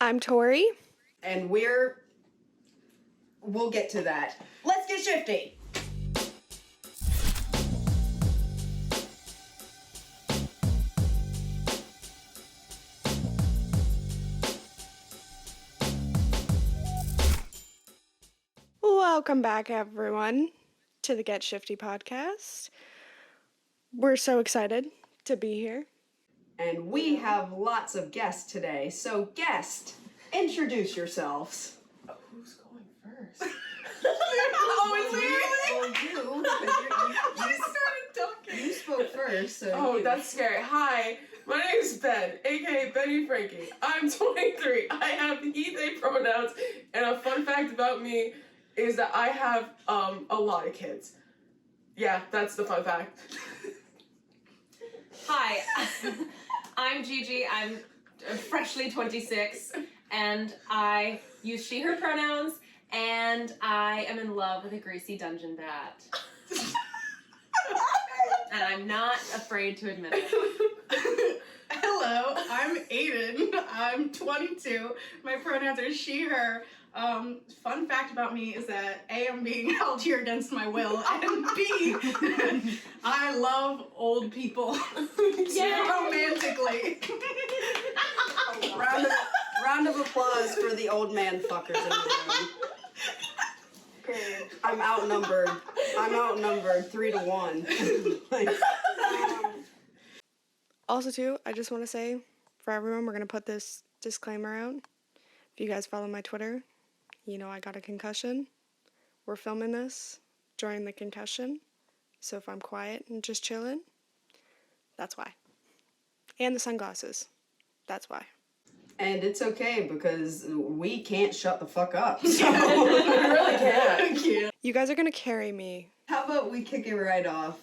I'm Tori. And we'll get to that. Let's get shifty! Welcome back, everyone, to the Get Shifty podcast. We're so excited to be here. And we have lots of guests today. So, guest, introduce yourselves. Who's going first? You started talking. You spoke first, so Oh, that's scary. Hi, my name is Ben, aka Benny Frankie. I'm 23. I have he, they pronouns, and a fun fact about me is that I have a lot of kids. Yeah, that's the fun fact. Hi, I'm Gigi. I'm freshly 26, and I use she, her pronouns, and I am in love with a greasy dungeon bat. And I'm not afraid to admit it. Hello, I'm Aiden. I'm 22. My pronouns are she, her. Fun fact about me is that A, I'm being held here against my will, and B, I love old people. Romantically. Round of applause for the old man fuckers in the room. I'm outnumbered 3-1. Also, too, I just want to say, for everyone, we're going to put this disclaimer out. If you guys follow my Twitter, you know I got a concussion. We're filming this during the concussion. So if I'm quiet and just chilling, that's why. And the sunglasses. That's why. And it's okay because we can't shut the fuck up. So. We really can't. You guys are going to carry me. How about we kick it right off?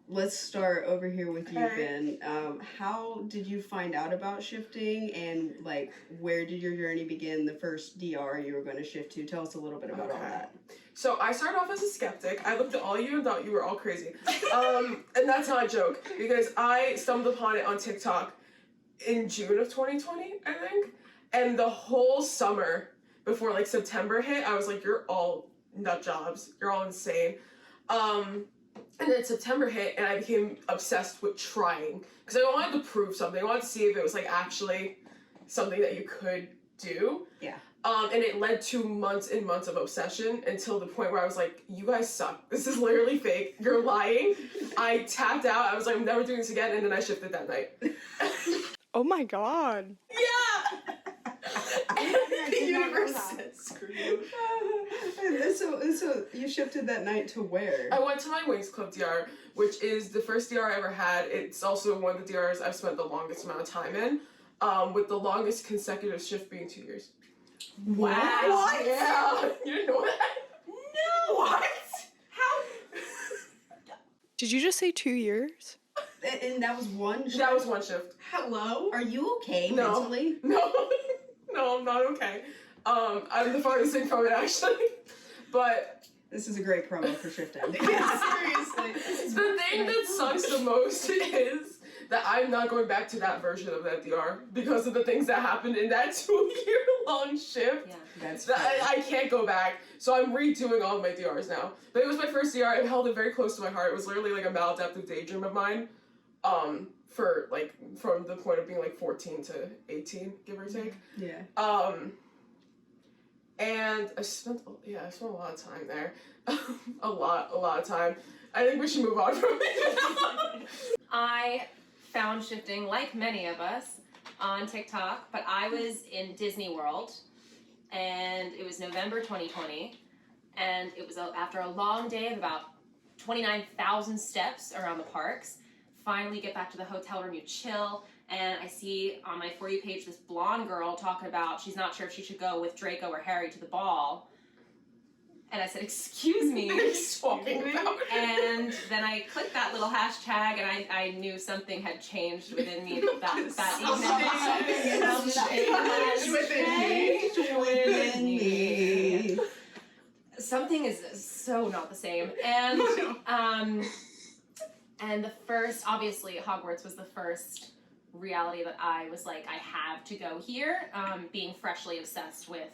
Let's start over here with you, Okay. Ben. How did you find out about shifting, and where did your journey begin? The first DR you were going to shift to. Tell us a little bit about all that. So I started off as a skeptic. I looked at all of you and thought you were all crazy. And that's not a joke, because I stumbled upon it on TikTok in June of 2020, I think. And the whole summer before September hit, I was like, you're all nut jobs. You're all insane. And then September hit, and I became obsessed with trying. Because I wanted to prove something. I wanted to see if it was actually something that you could do. Yeah. And it led to months and months of obsession until the point where I was like, you guys suck. This is literally fake. You're lying. I tapped out. I was like, I'm never doing this again. And then I shifted that night. Oh my god. Yeah! The universe said, screw you. So you shifted that night to where? I went to my Wings Club DR, which is the first DR I ever had. It's also one of the DRs I've spent the longest amount of time in, with the longest consecutive shift being 2 years. Wow. What? Yeah! You didn't know that? No! What? How? Did you just say 2 years? And that was one shift? That was one shift. Hello? Are you okay No. mentally? No. No, I'm not okay. I'm the farthest thing from it, actually. But This is a great promo for shifting. Seriously. the thing that sucks the most is that I'm not going back to that version of that DR because of the things that happened in that 2-year-long shift. Yeah. That's I can't go back, so I'm redoing all of my DRs now. But it was my first DR. I held it very close to my heart. It was literally a maladaptive daydream of mine, for from the point of being 14 to 18, give or take. Yeah. And I spent a lot of time there, a lot of time. I think we should move on from it. I found shifting, like many of us, on TikTok, but I was in Disney World, and it was November 2020, and it was after a long day of about 29,000 steps around the parks. Finally get back to the hotel room, you chill, and I see on my For You page this blonde girl talking about she's not sure if she should go with Draco or Harry to the ball. And I said, excuse me. Talking about it. And then I clicked that little hashtag, and I knew something had changed within me that evening. Within me. Something is so not the same. And the first, obviously, Hogwarts was the first reality that I was like, I have to go here, being freshly obsessed with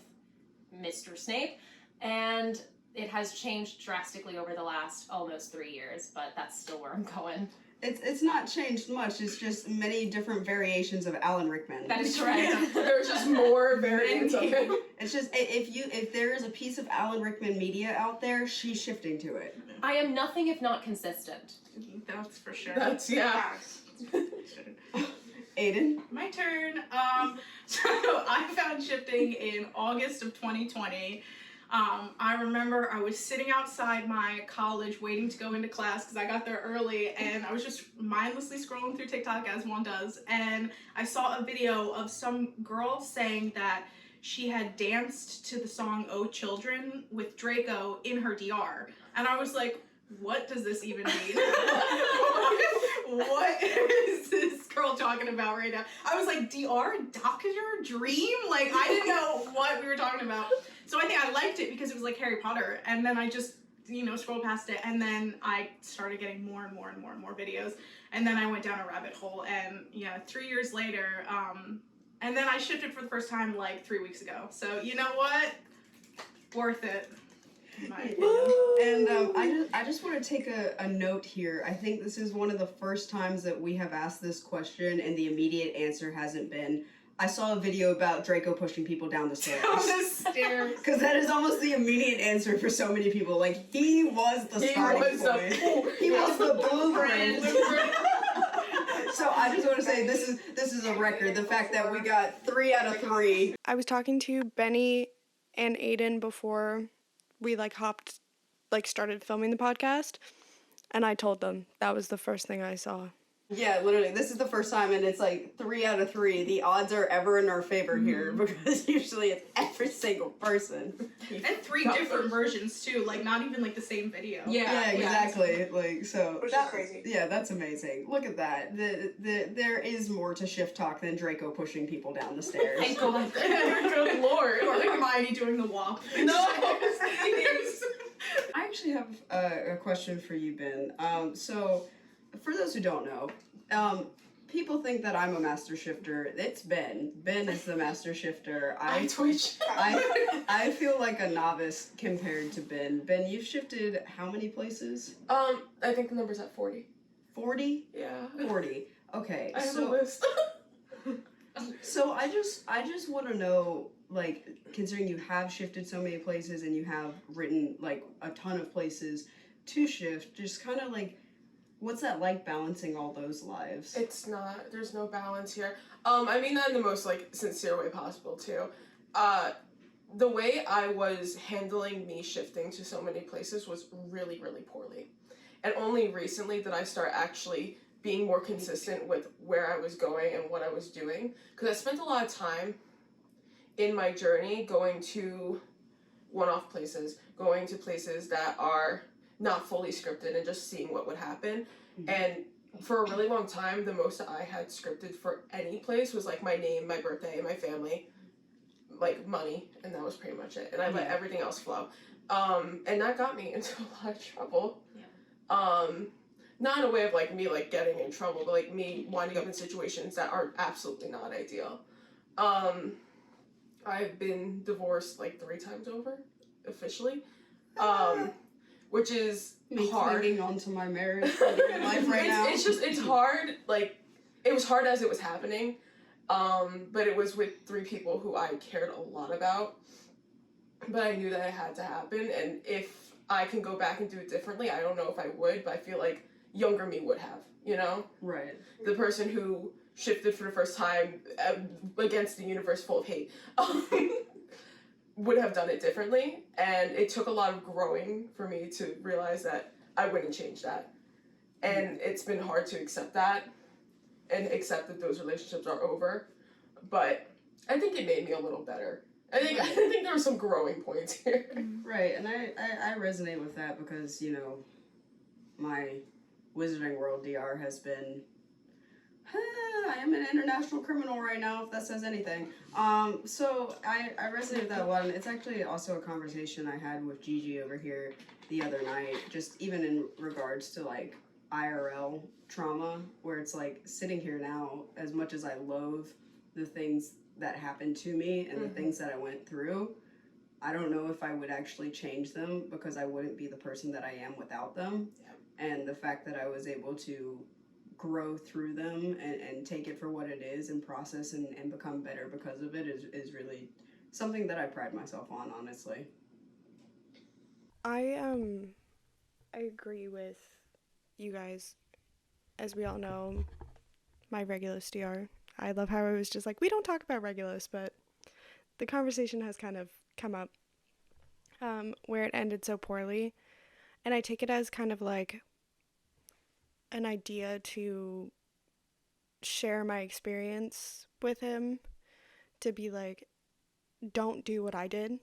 Mr. Snape. And it has changed drastically over the last almost 3 years, but that's still where I'm going. It's not changed much. It's just many different variations of Alan Rickman. That is correct. There's just more variants of it. It's just if there is a piece of Alan Rickman media out there, she's shifting to it. I am nothing if not consistent. That's for sure. That's, yeah. Facts. Aiden? My turn. So I found shifting in August of 2020. I remember I was sitting outside my college waiting to go into class because I got there early, and I was just mindlessly scrolling through TikTok as one does, and I saw a video of some girl saying that she had danced to the song "Oh Children" with Draco in her DR, and I was like, what does this even mean? What is this girl talking about right now? I was like, DR, Doctor Dream? Like, I didn't know what we were talking about. So I think I liked it because it was like Harry Potter. And then I just, scrolled past it. And then I started getting more and more and more and more videos. And then I went down a rabbit hole. And 3 years later, and then I shifted for the first time like 3 weeks ago. So you know what? Worth it. In my opinion. And I just want to take a note here. I think this is one of the first times that we have asked this question and the immediate answer hasn't been, I saw a video about Draco pushing people down the stairs. Down the stairs. Because that is almost the immediate answer for so many people. Like, he was the starting point. He was the blueprint. So I just want to say this is a record. The fact that we got 3 out of 3. I was talking to Benny and Aiden before we started filming the podcast, and I told them that was the first thing I saw. Yeah, literally, this is the first time, and it's like 3 out of 3. The odds are ever in our favor here, because usually it's every single person. And 3 different versions too, like not even like the same video. Yeah, exactly. Like, so Which is crazy. Yeah, that's amazing. Look at that. There is more to shift talk than Draco pushing people down the stairs. Thank God. Good lord. Or Hermione doing the walk. No! I actually have a question for you, Ben. So, for those who don't know, people think that I'm a master shifter. It's Ben. Ben is the master shifter. I twitch. I feel like a novice compared to Ben. Ben, you've shifted how many places? I think the number's at 40. 40? Yeah. 40. Okay. I have a list. So I just want to know, like, considering you have shifted so many places and you have written like a ton of places to shift, just kind of like, what's that like balancing all those lives? It's not. There's no balance here. I mean that in the most like sincere way possible too. The way I was handling me shifting to so many places was really, really poorly. And only recently did I start actually being more consistent with where I was going and what I was doing. Because I spent a lot of time in my journey going to one-off places, going to places that are not fully scripted and just seeing what would happen. Mm-hmm. And for a really long time, the most I had scripted for any place was like my name, my birthday, my family, like money, and that was pretty much it. And I let everything else flow. And that got me into a lot of trouble. Yeah. Not in a way of like me like getting in trouble, but like me winding up in situations that are absolutely not ideal. I've been divorced like 3 times over, officially. Which is me hard. Clinging onto my marriage in life right now. It's hard. Like, it was hard as it was happening, but it was with 3 people who I cared a lot about. But I knew that it had to happen, and if I can go back and do it differently, I don't know if I would, but I feel like younger me would have, you know? Right. The person who shifted for the first time against the universe full of hate. Would have done it differently, and it took a lot of growing for me to realize that I wouldn't change that. And it's been hard to accept that and accept that those relationships are over, but I think it made me a little better. I think there were some growing points here. Right, and I resonate with that because, you know, my Wizarding World DR has been I am an international criminal right now, if that says anything. So I resonate with that a lot, and it's actually also a conversation I had with Gigi over here the other night, just even in regards to, like, IRL trauma, where it's like sitting here now, as much as I loathe the things that happened to me and the things that I went through, I don't know if I would actually change them, because I wouldn't be the person that I am without them. Yeah. And the fact that I was able to grow through them and take it for what it is and process and become better because of it is really something that I pride myself on, honestly. I agree with you guys. As we all know, my Regulus DR. I love how I was just like, we don't talk about Regulus, but the conversation has kind of come up where it ended so poorly. And I take it as kind of like an idea to share my experience with him, to be like, don't do what I did.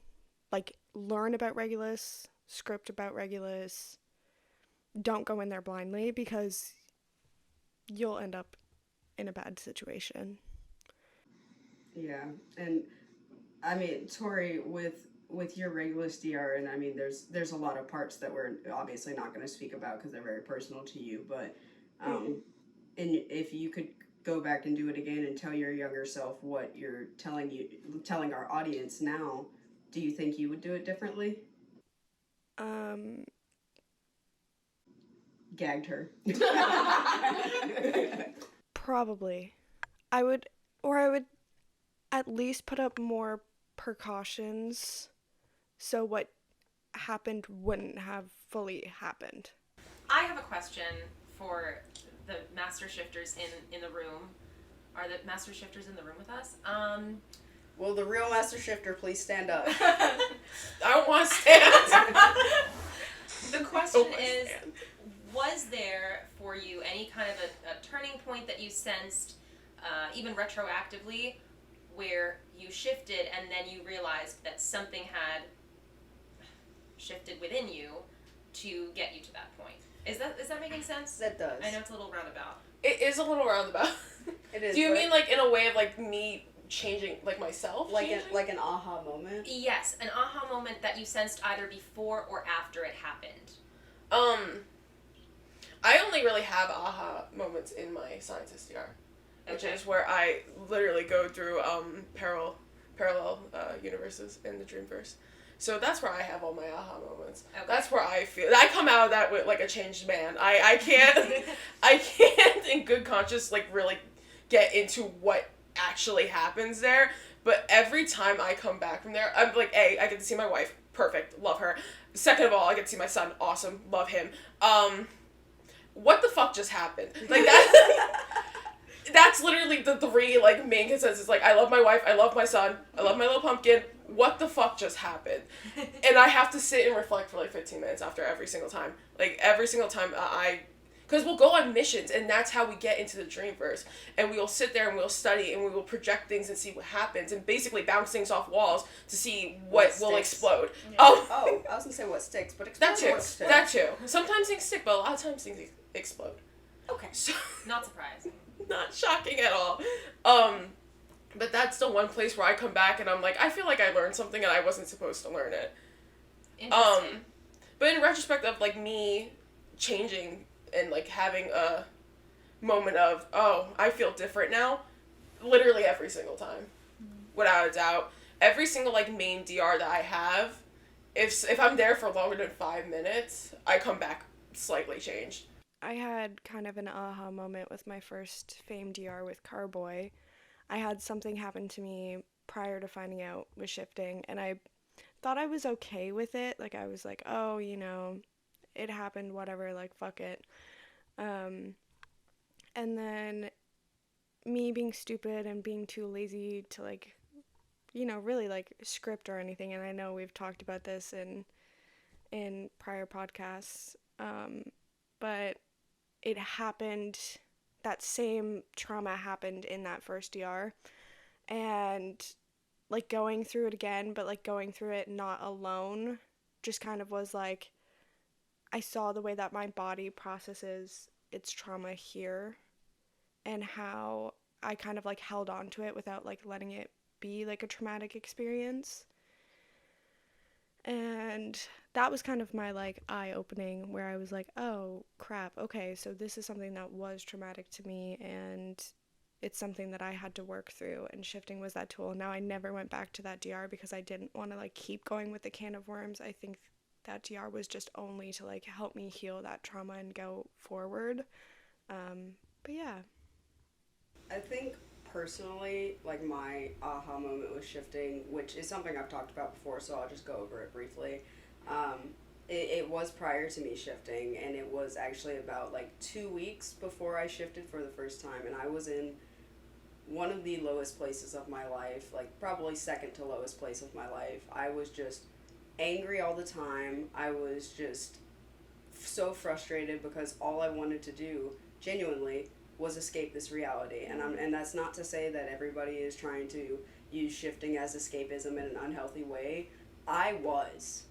Like, learn about Regulus, script about Regulus. Don't go in there blindly, because you'll end up in a bad situation. Yeah, and I mean, Tori, with your Regulus DR, and I mean, there's a lot of parts that we're obviously not going to speak about because they're very personal to you, but and if you could go back and do it again and tell your younger self what you're telling our audience now, do you think you would do it differently? Gagged her. Probably. I would at least put up more precautions so what happened wouldn't have fully happened. I have a question for the master shifters in the room. Are the master shifters in the room with us? Will the real master shifter please stand up? I don't want to stand. The question is, was there for you any kind of a turning point that you sensed, even retroactively, where you shifted and then you realized that something had shifted within you to get you to that point? Is that making sense? That does. I know it's a little roundabout. It is a little roundabout. It is. Do you mean like in a way of like me changing, like myself? Like an aha moment? Yes, an aha moment that you sensed either before or after it happened. I only really have aha moments in my scientist DR, which is where I literally go through parallel universes in the Dreamverse. So that's where I have all my aha moments. Okay. That's where I feel I come out of that with like a changed man. I can't in good conscience like really get into what actually happens there. But every time I come back from there, I'm like, A, I get to see my wife, perfect, love her. Second of all, I get to see my son, awesome, love him. What the fuck just happened? Like that's literally the three like main consensus. Like, I love my wife, I love my son, I love my little pumpkin. What the fuck just happened? And I have to sit and reflect for like 15 minutes after every single time. Like every single time because we'll go on missions, and that's how we get into the Dreamverse. And we'll sit there and we'll study and we will project things and see what happens and basically bounce things off walls to see what will explode. Yeah. Oh, I was gonna say what sticks, but that too. What sticks. That too. Sometimes things stick, but a lot of times things explode. Okay. So Not surprising. Not shocking at all. But that's the one place where I come back and I'm like, I feel like I learned something and I wasn't supposed to learn it. Interesting. But in retrospect of like me changing and like having a moment of, oh, I feel different now, literally every single time, without a doubt. Every single like main DR that I have, if I'm there for longer than 5 minutes, I come back slightly changed. I had kind of an aha moment with my first fame DR with Carboy. I had something happen to me prior to finding out was shifting, and I thought I was okay with it. Like, I was like, oh, you know, it happened, whatever, like, fuck it. And then me being stupid and being too lazy to, like, you know, really, like, script or anything, and I know we've talked about this in prior podcasts, but it happened, that same trauma happened in that first DR, and like going through it again, but like going through it not alone, just kind of was like, I saw the way that my body processes its trauma here and how I kind of like held on to it without like letting it be like a traumatic experience. And that was kind of my like eye-opening, where I was like, oh crap, okay, so this is something that was traumatic to me, and it's something that I had to work through, and shifting was that tool. Now I never went back to that DR because I didn't want to like keep going with the can of worms. I think that DR was just only to like help me heal that trauma and go forward. But yeah. I think personally, like my aha moment was shifting, which is something I've talked about before, so I'll just go over it briefly. It was prior to me shifting, and it was actually about like 2 weeks before I shifted for the first time, and I was in one of the lowest places of my life, like probably second to lowest place of my life. I was just angry all the time. I was just so frustrated because all I wanted to do, genuinely, was escape this reality. And that's not to say that everybody is trying to use shifting as escapism in an unhealthy way. I was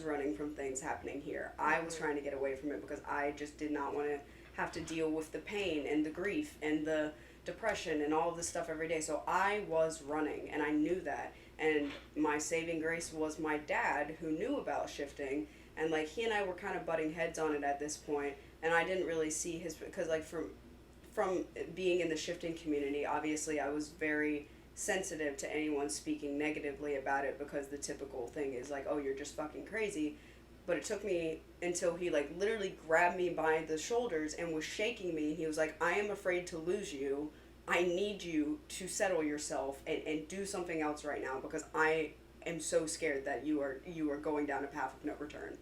running from things happening here. I was trying to get away from it because I just did not want to have to deal with the pain and the grief and the depression and all of this stuff every day. So I was running, and I knew that. And my saving grace was my dad, who knew about shifting, and like he and I were kind of butting heads on it at this point, and I didn't really see his, because like from being in the shifting community, obviously I was very sensitive to anyone speaking negatively about it, because the typical thing is like, oh, you're just fucking crazy. But it took me until he like literally grabbed me by the shoulders and was shaking me. He was like, I am afraid to lose you. I need you to settle yourself and do something else right now, because I am so scared that you are going down a path of no return.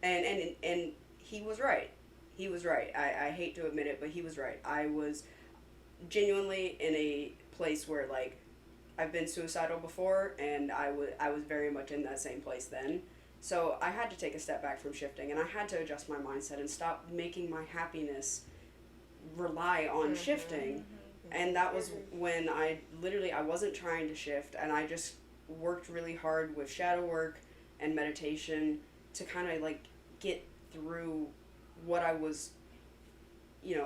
And he was right. He was right. I hate to admit it, but he was right. I was genuinely in a place where like I've been suicidal before, and I was very much in that same place then. So I had to take a step back from shifting, and I had to adjust my mindset and stop making my happiness rely on shifting. And that was when I wasn't trying to shift, and I just worked really hard with shadow work and meditation to kind of like get through what I was,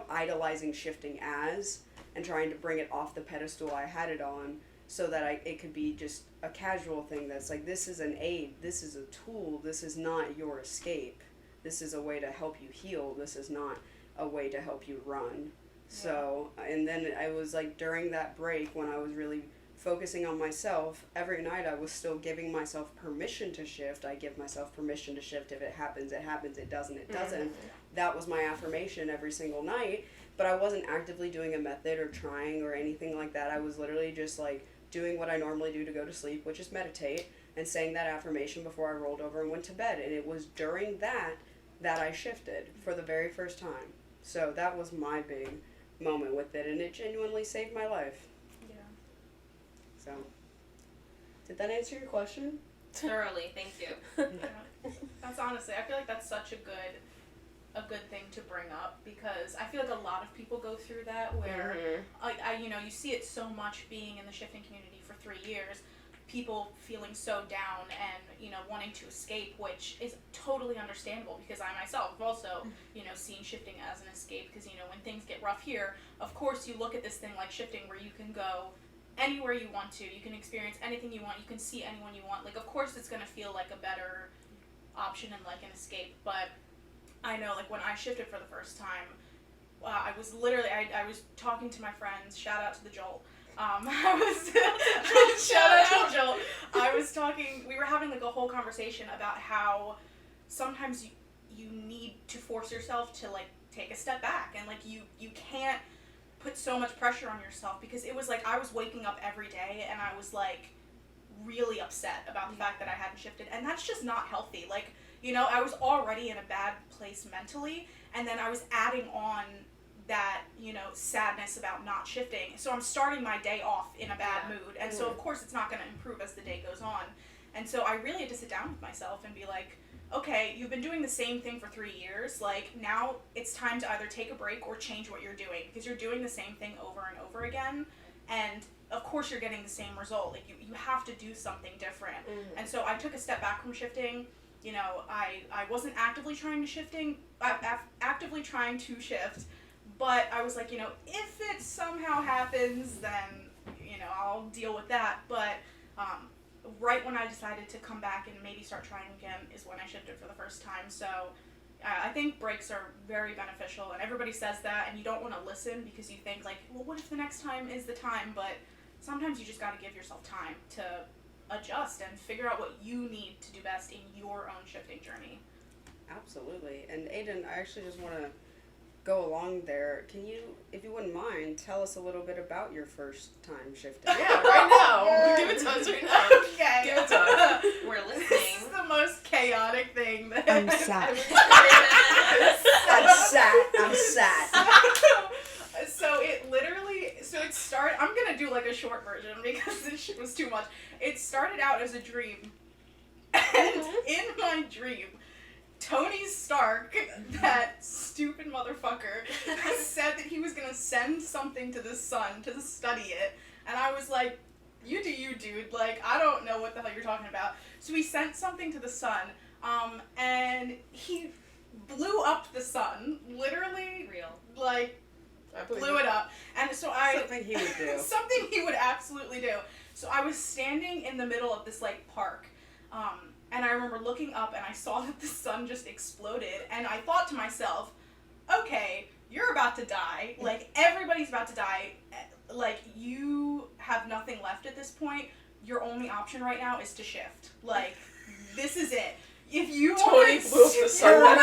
idolizing shifting as, and trying to bring it off the pedestal I had it on, so that it could be just a casual thing that's like, this is an aid, this is a tool, this is not your escape, this is a way to help you heal, this is not a way to help you run. So, and then I was like, during that break when I was really focusing on myself, every night I was still giving myself permission to shift. I give myself permission to shift. If it happens, it happens. It doesn't, it doesn't. That was my affirmation every single night, but I wasn't actively doing a method or trying or anything like that. I was literally just like doing what I normally do to go to sleep, which is meditate, and saying that affirmation before I rolled over and went to bed. And it was during that I shifted for the very first time. So that was my big moment with it, and it genuinely saved my life. Yeah. So, did that answer your question? Thoroughly, thank you. Yeah. That's honestly, I feel like that's such a good thing to bring up, because I feel like a lot of people go through that where you see it so much being in the shifting community for 3 years, people feeling so down and wanting to escape, which is totally understandable, because I myself have also seen shifting as an escape, because when things get rough here, of course you look at this thing like shifting where you can go anywhere you want to, you can experience anything you want, you can see anyone you want, like of course it's going to feel like a better option and like an escape. But I know, like when I shifted for the first time, I was literally I was talking to my friends, shout out to the Jolt. Shout out to Joel. We were having like a whole conversation about how sometimes you need to force yourself to like take a step back, and like you can't put so much pressure on yourself, because it was like I was waking up every day and I was like really upset about the fact that I hadn't shifted, and that's just not healthy. Like, I was already in a bad place mentally, and then I was adding on that, sadness about not shifting. So I'm starting my day off in a bad mood. And so of course it's not going to improve as the day goes on. And so I really had to sit down with myself and be like, okay, you've been doing the same thing for 3 years. Like, now it's time to either take a break or change what you're doing, because you're doing the same thing over and over again. And of course you're getting the same result. Like, you have to do something different. And so I took a step back from shifting. I wasn't actively trying to shift, but I was like, if it somehow happens, then, I'll deal with that. But right when I decided to come back and maybe start trying again is when I shifted for the first time. So I think breaks are very beneficial, and everybody says that, and you don't want to listen because you think like, well, what if the next time is the time? But sometimes you just got to give yourself time to adjust and figure out what you need to do best in your own shifting journey. Absolutely. And Aiden, I actually just want to go along there. Can you, if you wouldn't mind, tell us a little bit about your first time shifting? Yeah, right now. Give it to us right now. Okay. Give it to us. We're This is listening. the most chaotic thing that I'm sad. I'm sad. So it started, I'm gonna do like a short version because this shit was too much. It started out as a dream, and in my dream, Tony Stark, that stupid motherfucker, said that he was gonna send something to the sun to study it, and I was like, you do you, dude, like, I don't know what the hell you're talking about. So he sent something to the sun, and he blew up the sun, literally, Real. like, I believe blew it up. And so I... Something he would do. something he would absolutely do. So I was standing in the middle of this, like, park, and I remember looking up and I saw that the sun just exploded, and I thought to myself, okay, you're about to die. Like, everybody's about to die. Like, you have nothing left at this point. Your only option right now is to shift. Like, this is it. If you Tony want blew up the sun.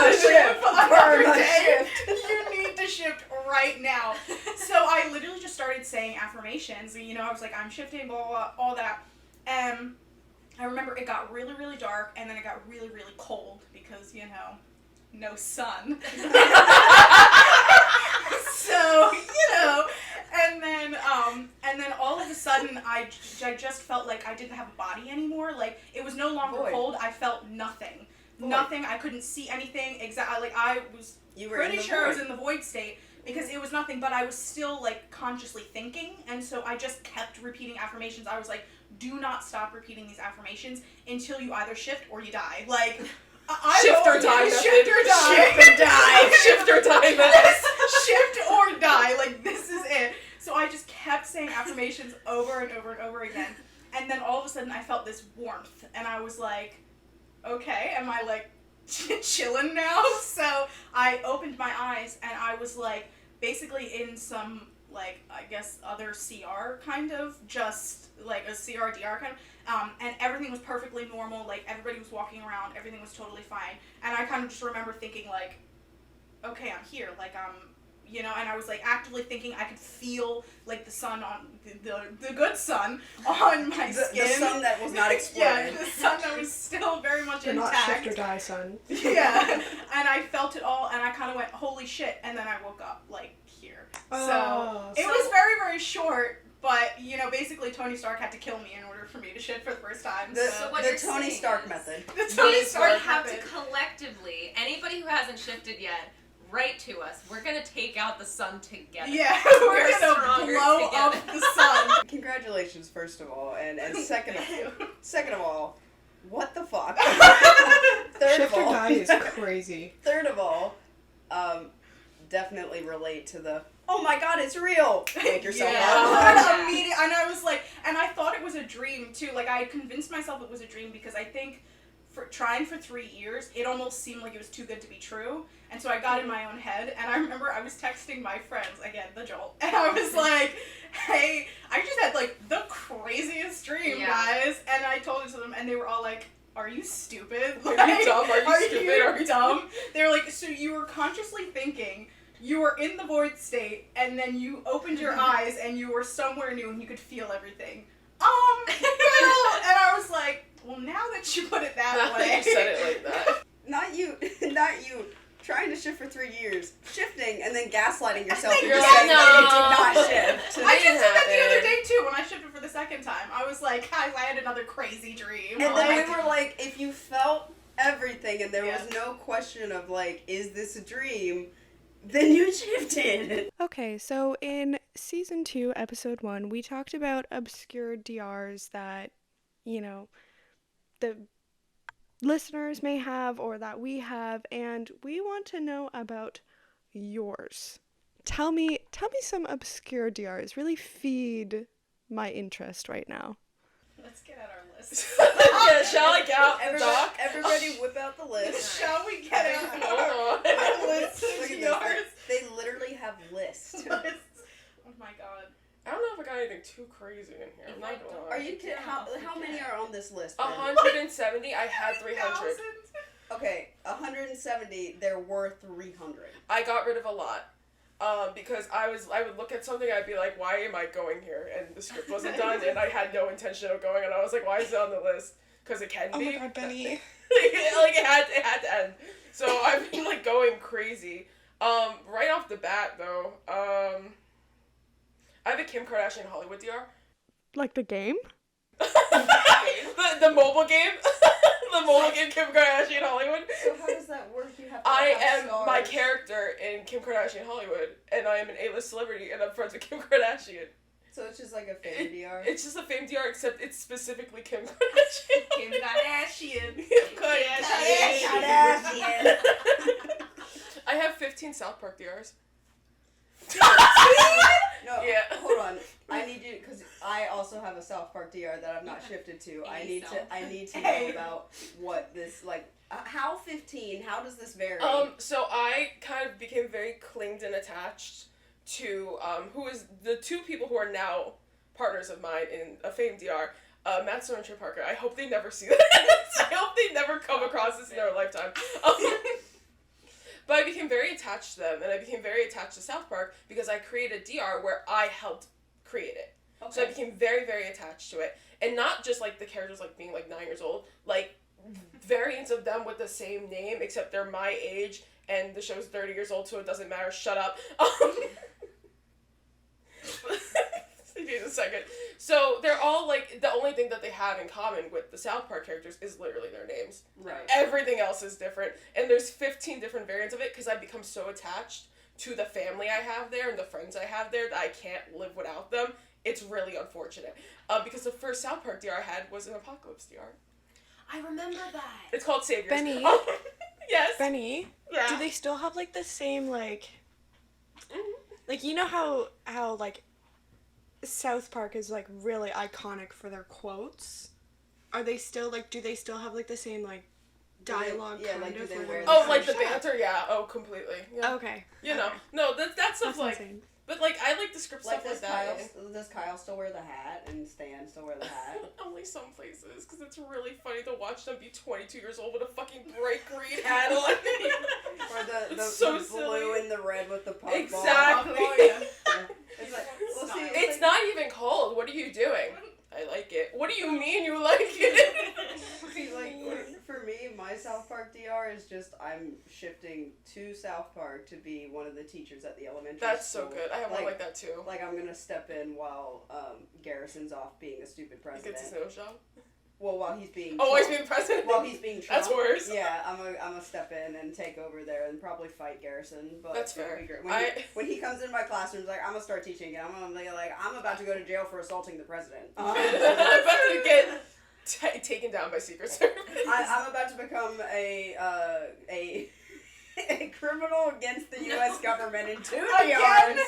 you need to shift right now. So I literally just started saying affirmations. You know, I was like, I'm shifting, blah, blah, blah, all that. And I remember it got really, really dark, and then it got really, really cold because, you know, no sun. So, you know, and then all of a sudden I just felt like I didn't have a body anymore. Like, it was no longer Void. cold. I felt nothing. Void. Nothing. I couldn't see anything. Exactly. Like, I was You were pretty in the sure I was void. in the void state because it was nothing, but I was still, like, consciously thinking, and so I just kept repeating affirmations. I was like, do not stop repeating these affirmations until you either shift or you die. Like, I Shift or don't- die method. Shift or die. Shift or die. Shift or die method. Shift or die. Like, this is it. So I just kept saying affirmations over and over and over again. And then all of a sudden I felt this warmth. And I was like, okay, am I like chilling now? So I opened my eyes and I was like basically in some, like, I guess other CR kind of, just like a CRDR kind of. And everything was perfectly normal. Like, everybody was walking around. Everything was totally fine. And I kind of just remember thinking, like, okay, I'm here. Like, you know, and I was, like, actively thinking I could feel, like, the sun on, the good sun on my skin. The sun that was not exploded. Yeah, the sun that was still very much You're not intact. shift or die, son. Yeah, and I felt it all, and I kind of went, holy shit, and then I woke up, like, here. Oh, It was very, very short, but, you know, basically Tony Stark had to kill me in order for me to shit for the first time. The, so what the you're Tony saying Stark is- method. the Tony We Stark have method. to collectively, anybody who hasn't shifted yet, write to us. We're gonna take out the sun together. Yeah, We're we're gonna stronger blow together. up the sun. Congratulations, first of all, and second Thank you. of all, what the fuck? shift or die is crazy. Third of all, definitely relate to the, oh my god, it's real. Wake yourself Yeah. up. Immediately, and I was like, and I thought it was a dream too. Like, I convinced myself it was a dream because I think for trying for 3 years, it almost seemed like it was too good to be true. And so I got in my own head, and I remember I was texting my friends, again, the Jolt, and I was like, hey, I just had like the craziest dream, Yeah. guys. And I told it to them, and they were all like, are you stupid? Are Like, you dumb? Are you stupid? you Are you dumb? They were like, so you were consciously thinking, you were in the void state, and then you opened your eyes, and you were somewhere new, and you could feel everything. Well, and I was like, well, now that you put it that Now way. that you said it like that. Not you, trying to shift for 3 years, shifting, and then gaslighting yourself into You're saying like, that you no. did not shift. I just said that the happened. other day too when I shifted for the second time. I was like, guys, I had another crazy dream. And Like, then we were like, if you felt everything and there was Yeah. no question of like, is this a dream? Then you shifted. Okay, so in season 2, episode 1, we talked about obscure DRs that, you know, the listeners may have or that we have, and we want to know about yours. Tell me some obscure DRs. Really feed my interest right now. Let's get out our list. Yeah, shall I get out the doc? Everybody whip out the list. Shall we get out Hold on. our list Look of at this. DRs? They literally have lists. Oh my god. I don't know if I got anything too crazy in here. I'm not gonna lie. Are you kidding? How many are on this list? Ben? 170. I had 300. Okay, 170. There were 300. I got rid of a lot. Because I would look at something, I'd be like, why am I going here? And the script wasn't done, and I had no intention of going, and I was like, why is it on the list? Because it can Oh be. my god, Benny. Like, it had to end. So I've been, like, going crazy. Right off the bat, though, I have a Kim Kardashian Hollywood DR. Like the game? the mobile game? The mobile game Kim Kardashian Hollywood. So how does that work? You have to I have am stars. my character in Kim Kardashian Hollywood, and I am an A-list celebrity, and I'm friends with Kim Kardashian. So it's just like a fan DR. It's just a fame DR, except it's specifically Kim Kardashian. Kim Kardashian. Kim Kardashian. I have 15 South Park DRs. No, Yeah. hold on. I need you because I also have a South Park DR that I'm not shifted to. I need to know about what this like. How 15? How does this vary? So I kind of became very clinged and attached to who is the two people who are now partners of mine in a fame DR. Matt Stone and Trey Parker. I hope they never see this. I hope they never come across this in their lifetime. But I became very attached to them, and I became very attached to South Park because I created a DR where I helped create it. Okay. So I became very, very attached to it. And not just, like, the characters, like, being, like, 9 years old. Like, variants of them with the same name, except they're my age, and the show's 30 years old, so it doesn't matter. Shut up. Give me a second. So they're all, like, the only thing that they have in common with the South Park characters is literally their names. Right. Everything else is different. And there's 15 different variants of it because I've become so attached to the family I have there and the friends I have there that I can't live without them. It's really unfortunate. Because the first South Park DR I had was an Apocalypse DR. I remember that. It's called Saviors. Benny? Yes. Benny, Yeah. do they still have like the same like you know how like South Park is like really iconic for their quotes? Are they still like do they still have like the same like dialogue yeah, kind like, do of? they where wear they're, Oh, the like the same banter? Yeah. Oh, completely. Yeah. Okay. You know. Okay. No, that's stuff That's like... insane. But, like, I like the script Like stuff like that. does Kyle still wear the hat and Stan still wear the hat? Only some places, because it's really funny to watch them be 22 years old with a fucking bright green hat on. Or the So blue silly. and the red with the puffball. Exactly. Oh, yeah. It's like, well, see, It's not even cold. What are you doing? I like it. What do you mean you like it? See, like, for me, my South Park DR is just I'm shifting to South Park to be one of the teachers at the elementary That's school. so good. I have one like that too. Like, I'm gonna step in while Garrison's off being a stupid He president. gets his nose job. Well, while he's being Oh, he's Trump. being president? While he's being Trump. That's worse. Yeah, I'm gonna step in and take over there and probably fight Garrison. But That's it'll fair. be great. I- When he comes in my classroom, he's like, I'm gonna start teaching again. I'm gonna be like, I'm about to go to jail for assaulting the president. I'm about to get taken down by Secret Service. I'm about to become a criminal against the U.S. government in 2 DRs.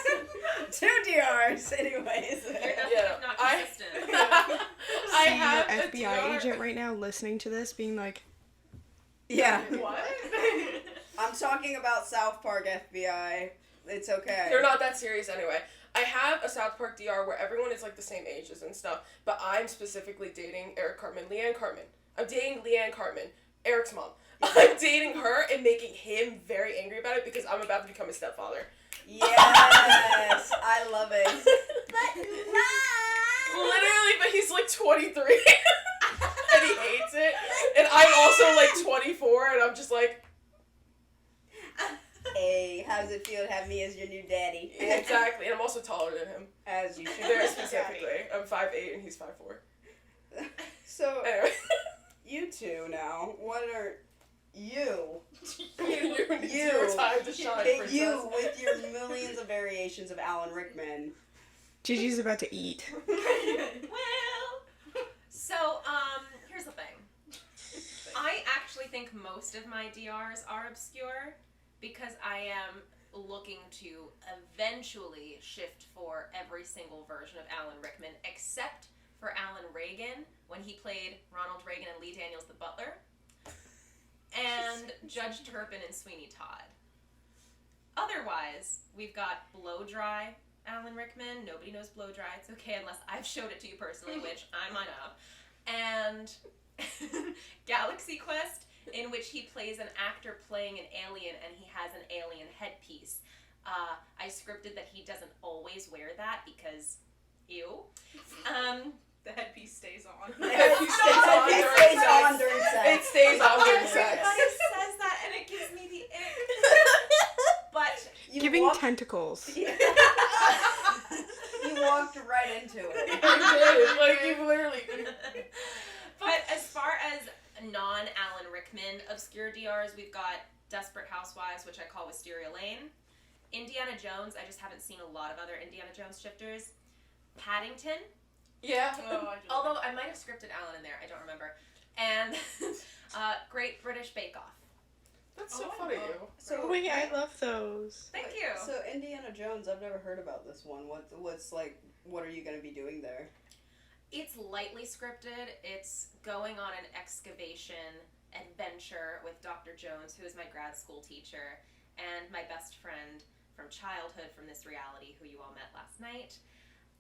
2 DRs, anyways. You're definitely Yeah, not I- consistent. I See have your a FBI DR. agent right now listening to this being like, Yeah. What? I'm talking about South Park FBI. It's okay. They're not that serious anyway. I have a South Park DR where everyone is like the same ages and stuff, but I'm specifically dating Eric Cartman, Leanne Cartman. I'm dating Leanne Cartman, Eric's mom. I'm dating her and making him very angry about it because I'm about to become his stepfather. Yes, I love it. Literally, but he's like 23 and he hates it. And I'm also like 24 and I'm just like, Hey, how does it feel to have me as your new daddy? exactly. And I'm also taller than him. As you should. Very specifically. I'm 5'8" and he's 5'4". So, Anyway. you two now, what are you? It's your time to shine, princess. You with your millions of variations of Alan Rickman. Gigi's about to eat. Well, so, here's the thing. I actually think most of my DRs are obscure because I am looking to eventually shift for every single version of Alan Rickman except for Alan Reagan when he played Ronald Reagan and Lee Daniels the butler. And Judge Turpin and Sweeney Todd. Otherwise, we've got Blow Dry Alan Rickman. Nobody knows Blow Dry. It's okay unless I've showed it to you personally, which I might have. And Galaxy Quest, in which he plays an actor playing an alien and he has an alien headpiece. I scripted that he doesn't always wear that because, ew. The headpiece stays on. It stays on during sex. It stays on during sex. Everybody says that and it gives me the ick. But Giving tentacles. You walked right into it. You did. Like, you literally did. But as far as non-Alan Rickman obscure DRs, we've got Desperate Housewives, which I call Wisteria Lane. Indiana Jones, I just haven't seen a lot of other Indiana Jones shifters. Paddington, Yeah. although I might have scripted Alan in there, I don't remember. And Great British Bake Off. That's so Oh, I funny. love- So Wait, I love those. Thank you. So Indiana Jones, I've never heard about this one. What's like? What are you gonna be doing there? It's lightly scripted. It's going on an excavation adventure with Dr. Jones, who is my grad school teacher, and my best friend from childhood from this reality, who you all met last night.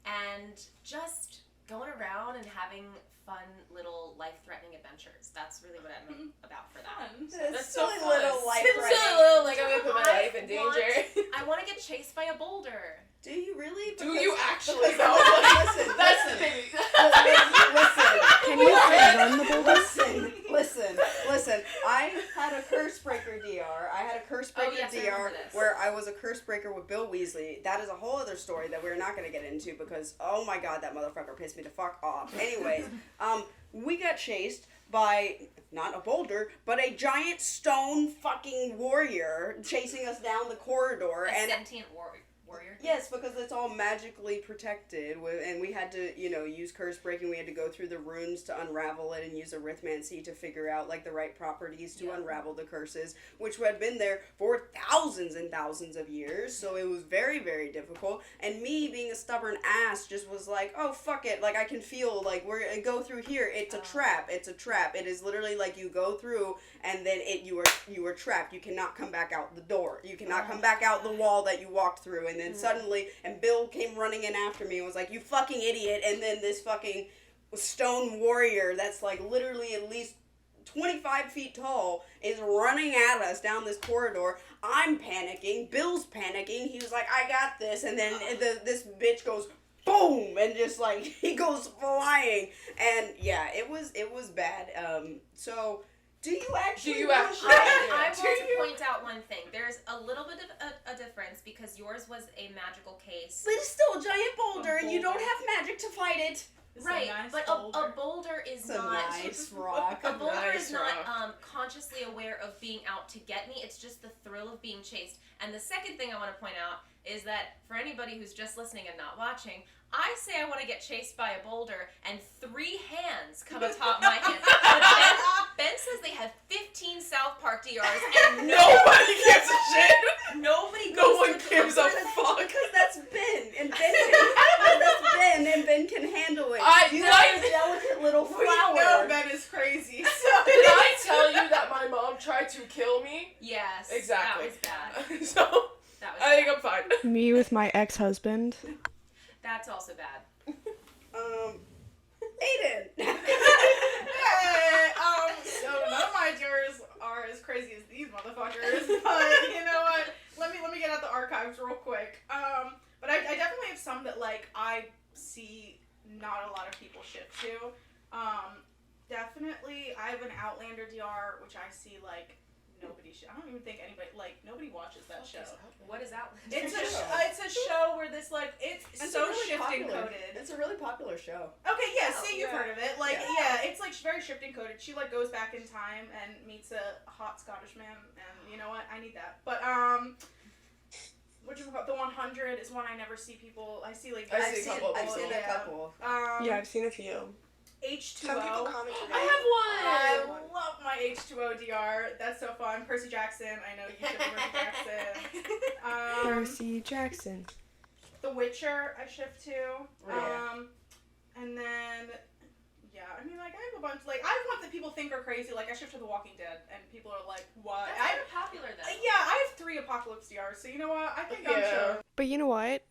And just going around and having fun little life-threatening adventures. That's really what I'm about for that. It's so silly fun. little life It's threatening. so little, like, I'm gonna put my I life in danger. I want to get chased by a boulder. Do you really? Do you actually because- though? Listen, That's the listen. thing. Listen. Can you run the building? Listen. I had a curse breaker DR. I had a curse breaker yes, I DR remember this. where I was a curse breaker with Bill Weasley. That is a whole other story that we're not going to get into because, oh my god, that motherfucker pissed me the fuck off. Anyways, we got chased by not a boulder, but a giant stone fucking warrior chasing us down the corridor. A And sentient warrior. yes, because it's all magically protected, and we had to, use curse breaking. We had to go through the runes to unravel it and use arithmancy to figure out, like, the right properties to unravel the curses, which had been there for thousands and thousands of years, so it was very, very difficult, and me, being a stubborn ass, just was like, oh, fuck it, like, I can feel, like, go through here, it's a trap, it is literally, like, you go through, and then you are trapped, you cannot come back out the door, you cannot come back out the wall that you walked through, and then suddenly, and Bill came running in after me and was like, you fucking idiot, and then this fucking stone warrior that's like literally at least 25 feet tall is running at us down this corridor. I'm panicking, Bill's panicking, he was like, I got this, and then this bitch goes boom, and just like, he goes flying, and yeah, it was bad, so... Do you actually? I want to point out one thing. There's a little bit of a difference because yours was a magical case. But it's still a giant boulder, and you don't have magic to fight it. It's Right, a nice but boulder. a boulder is It's a not... nice rock. A boulder Nice is not rock. consciously aware of being out to get me. It's just the thrill of being chased. And the second thing I want to point out is that for anybody who's just listening and not watching, I say I want to get chased by a boulder, and 3 hands come atop my hands. But Ben says they have 15 South Park DRs, and Nobody gives a shit. nobody No goes one to the gives a concert. fuck. Because that's Ben, and Ben can handle it. You Like, have a delicate little We know flower. Ben is crazy. did I tell you that my mom tried to kill me? Yes, Exactly. that was bad. So, That was I think bad. I'm fine. Me with my ex-husband. That's also bad. Aiden. Hey, so none of my jurors are as crazy as these motherfuckers, but you know what? Let me get out the archives real quick. But I definitely have some that like I see not a lot of people shift to. Definitely, I have an Outlander DR, which I see like nobody. I don't even think nobody watches that show. What is that? It's a show where this like it's so really shifting popular. coded. It's a really popular show. Okay, yeah, Oh, see, you've yeah. heard of it. Like, Yeah. yeah, it's like very shifting coded. She like goes back in time and meets a hot Scottish man, and you know what? I need that. But the 100 is one I never see people. I see like I see a couple of I've people. seen a couple. Yeah, I've seen a few. H2O. Some people comment I one. love my H2O DR. That's so fun. Percy Jackson. I know you shift Percy Jackson. Percy Jackson. The Witcher. I shift to. Yeah. And then, yeah, I mean, like, I have a bunch, like, I have ones that people think are crazy, like, I shift to The Walking Dead, and people are like, what? That's kind of popular, though. Yeah, I have 3 Apocalypse DRs, so you know what? I think I'm sure. But you know what?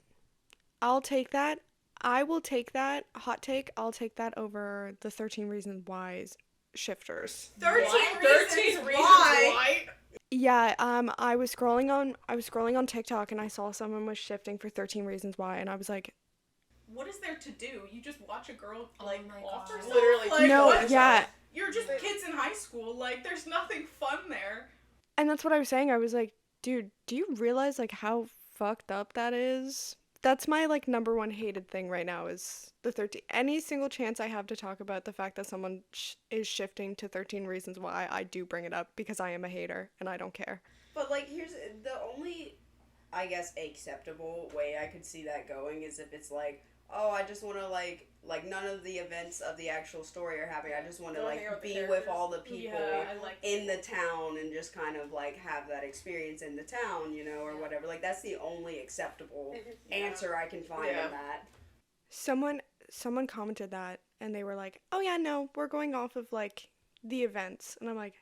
I'll take that. I will take that. Hot take. I'll take that over the 13 Reasons Why's shifters. 13 13 reasons why. Yeah, I was scrolling on TikTok and I saw someone was shifting for 13 Reasons Why, and I was like, What is there to do? You just watch a girl, like, my off God. herself? Literally. Like, no, what? yeah. You're just kids in high school. Like, there's nothing fun there. And that's what I was saying. I was like, dude, do you realize like how fucked up that is? That's my like number one hated thing right now is the 13. Any single chance I have to talk about the fact that someone is shifting to 13 Reasons Why, I do bring it up because I am a hater and I don't care. But like, here's the only, I guess, acceptable way I could see that going is if it's like, oh, I just want to like none of the events of the actual story are happening. I just want to Go like hang out with the be with characters. all the people Yeah, I like in the town and just kind of like have that experience in the town, you know, or whatever. Like that's the only acceptable answer I can find Yeah. in that. Someone commented that and they were like, "Oh yeah, no, we're going off of like the events." And I'm like,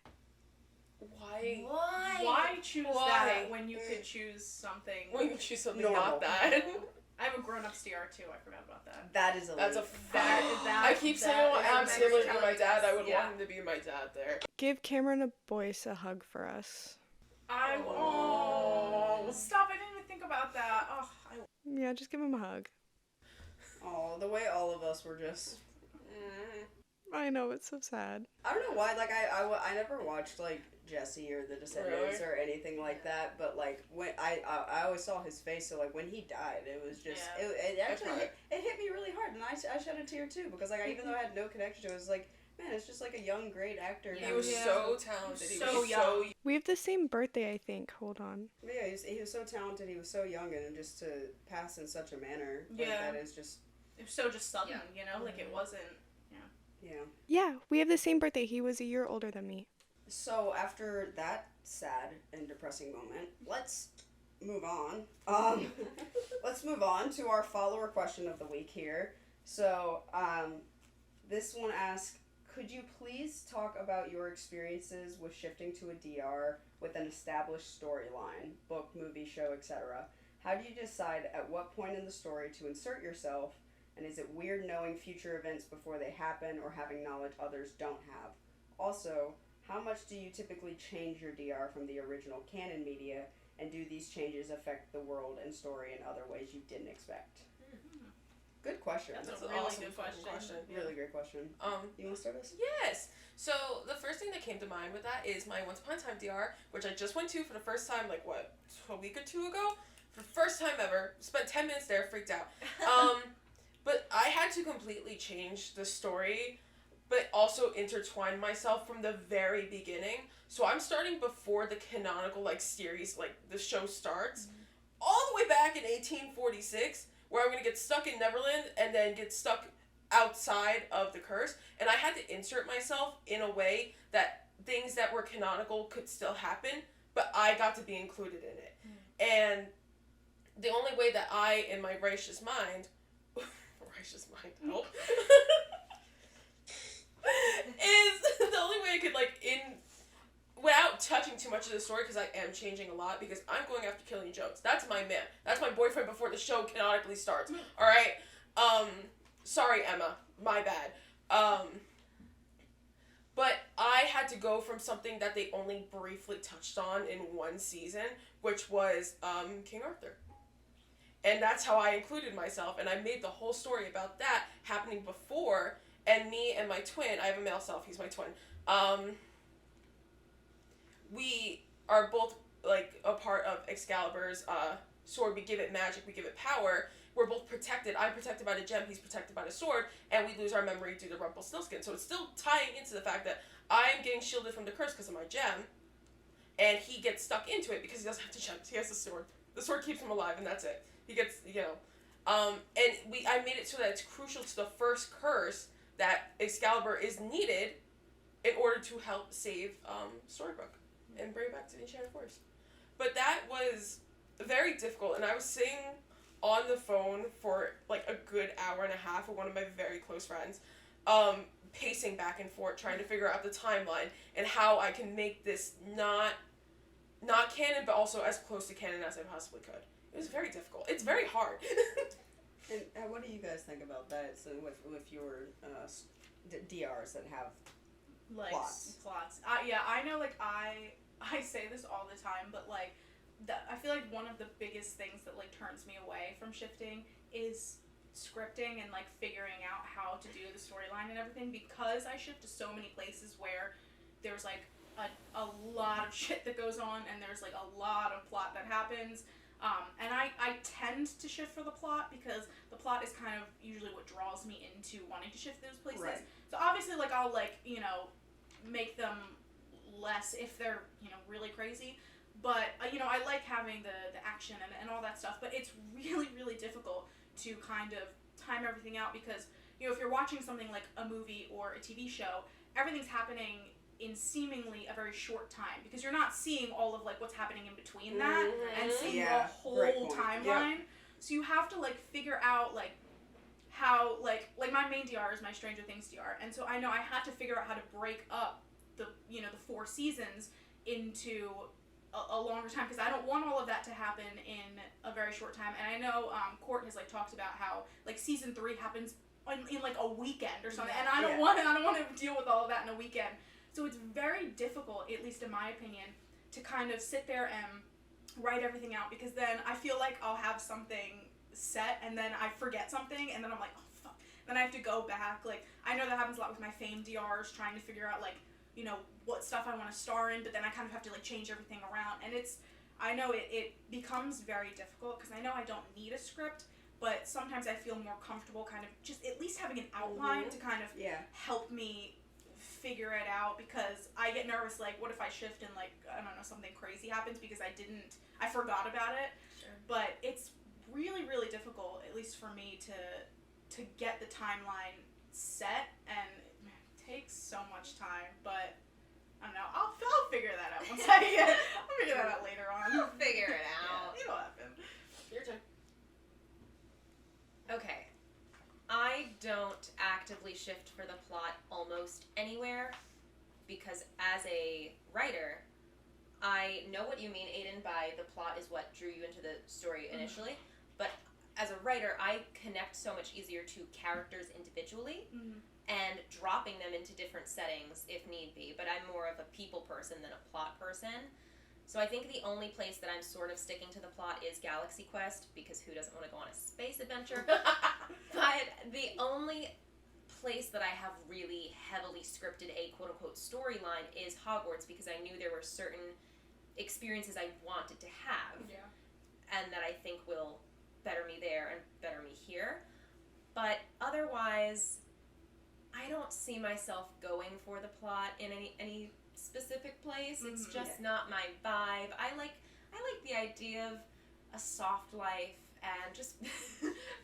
Why? Why choose Why? that when you could choose something? When you choose something Normal. not that. I have a grown-up DR too. I forgot about that. That is a That's a leap. That- I keep saying I want that is absolutely very be my dad. I would yeah. want him to be my dad there. "Give Cameron a Boyce a hug for us." Stop! I didn't even think about that. Oh, Yeah, just give him a hug. Oh, the way all of us were just. I know, it's so sad. I don't know why. Like I never watched like Jesse or The Descendants Really? or anything like that. But like when I always saw his face. So like when he died, it was just Yeah. it actually cried. it hit me really hard, and I shed a tear too because like even though I had no connection to it, it was like, man, it's just like a young great actor. Yeah. He was Yeah. so talented. He So was young. so We have the same birthday, I think. Hold on. Yeah, he was so talented. He was so young, and just to pass in such a manner like Yeah. that is just it was so just sudden, Yeah. you know, like it wasn't. yeah. Yeah, we have the same birthday. He was a year older than me. So after that sad and depressing moment, let's move on. Let's move on to our follower question of the week here. So this one asks, could you please talk about your experiences with shifting to a DR with an established storyline, book, movie, show, etc.? How do you decide at what point in the story to insert yourself? And is it weird knowing future events before they happen or having knowledge others don't have? Also, how much do you typically change your DR from the original canon media, and do these changes affect the world and story in other ways you didn't expect? Good question. That's That's a an really awesome good fucking question. Really great question. You want to start us? Yes. So the first thing that came to mind with that is my Once Upon a Time DR, which I just went to for the first time, like what, a week or two ago? For the first time ever. Spent 10 minutes there, freaked out. But I had to completely change the story, but also intertwine myself from the very beginning. So I'm starting before the canonical like series, like the show starts, all the way back in 1846, where I'm gonna get stuck in Neverland and then get stuck outside of the curse. And I had to insert myself in a way that things that were canonical could still happen, but I got to be included in it. And the only way that I, in my righteous mind, help, is the only way I could, like, without touching too much of the story, because I am changing a lot, because I'm going after Killian Jones. That's my man. That's my boyfriend before the show canonically starts. Alright? Sorry, Emma. My bad. But I had to go from something that they only briefly touched on in one season, which was, King Arthur. And that's how I included myself, and I made the whole story about that happening before, and me and my twin, I have a male self, he's my twin, we are both, like, a part of Excalibur's, sword. We give it magic, we give it power, we're both protected. I'm protected by the gem, he's protected by the sword, and we lose our memory due to Rumpelstiltskin. So it's still tying into the fact that I'm getting shielded from the curse because of my gem, and he gets stuck into it because he doesn't have the gems, he has the sword. The sword keeps him alive, and that's it. He gets, you know, and I made it so that it's crucial to the first curse that Excalibur is needed in order to help save Storybrooke and bring it back to the Enchanted Forest. But that was very difficult, and I was saying on the phone for like a good hour and a half with one of my very close friends, pacing back and forth, trying to figure out the timeline and how I can make this not canon, but also as close to canon as I possibly could. It was very difficult. It's very hard. And what do you guys think about that? So with your DRs that have Like plots. Yeah, I know. Like I say this all the time, but like, I feel like one of the biggest things that like turns me away from shifting is scripting and like figuring out how to do the storyline and everything, because I shift to so many places where there's like a lot of shit that goes on and there's like a lot of plot that happens. And I tend to shift for the plot because the plot is kind of usually what draws me into wanting to shift those places. Right. So obviously, like, I'll, like, you know, make them less if they're, you know, really crazy. But, you know, I like having the action and all that stuff. But it's really, really difficult to kind of time everything out because, you know, if you're watching something like a movie or a TV show, everything's happening in seemingly a very short time because you're not seeing all of like what's happening in between that and seeing Yeah, the great whole point. timeline. So you have to like figure out like how like my main DR is my Stranger Things DR, and so I know I had to figure out how to break up the, you know, the 4 seasons into a longer time because I don't want all of that to happen in a very short time. And I know Court has like talked about how like season 3 happens in like a weekend or something, and I don't want to deal with all of that in a weekend. So it's very difficult, at least in my opinion, to kind of sit there and write everything out because then I feel like I'll have something set and then I forget something and then I'm like, oh fuck. Then I have to go back. Like, I know that happens a lot with my fame DRs, trying to figure out like, you know, what stuff I want to star in, but then I kind of have to like change everything around. And I know it becomes very difficult because I know I don't need a script, but sometimes I feel more comfortable kind of just at least having an outline to kind of help me figure it out because I get nervous like what if I shift and like I don't know something crazy happens because I forgot about it. Sure. But it's really, really difficult, at least for me, to get the timeline set, and man, it takes so much time. But I don't know. I'll figure that out once I'll figure that out later on. I'll figure it out. Yeah, it'll happen. Your turn. Okay. I don't actively shift for the plot almost anywhere because as a writer, I know what you mean, Aiden, by the plot is what drew you into the story initially, but as a writer, I connect so much easier to characters individually and dropping them into different settings if need be, but I'm more of a people person than a plot person. So I think the only place that I'm sort of sticking to the plot is Galaxy Quest, because who doesn't want to go on a space adventure? But the only place that I have really heavily scripted a quote-unquote storyline is Hogwarts, because I knew there were certain experiences I wanted to have. Yeah. And that I think will better me there and better me here. But otherwise, I don't see myself going for the plot in any specific place. It's just not my vibe. I like the idea of a soft life and just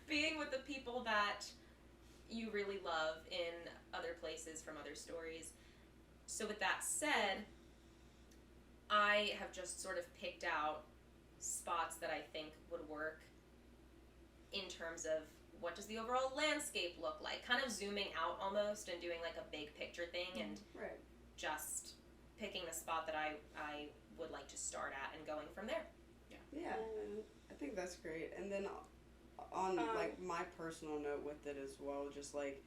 being with the people that you really love in other places from other stories. So with that said, I have just sort of picked out spots that I think would work in terms of what does the overall landscape look like, kind of zooming out almost and doing like a big picture thing and just picking the spot that I would like to start at and going from there. Yeah, I think that's great. And then on like my personal note with it as well, just like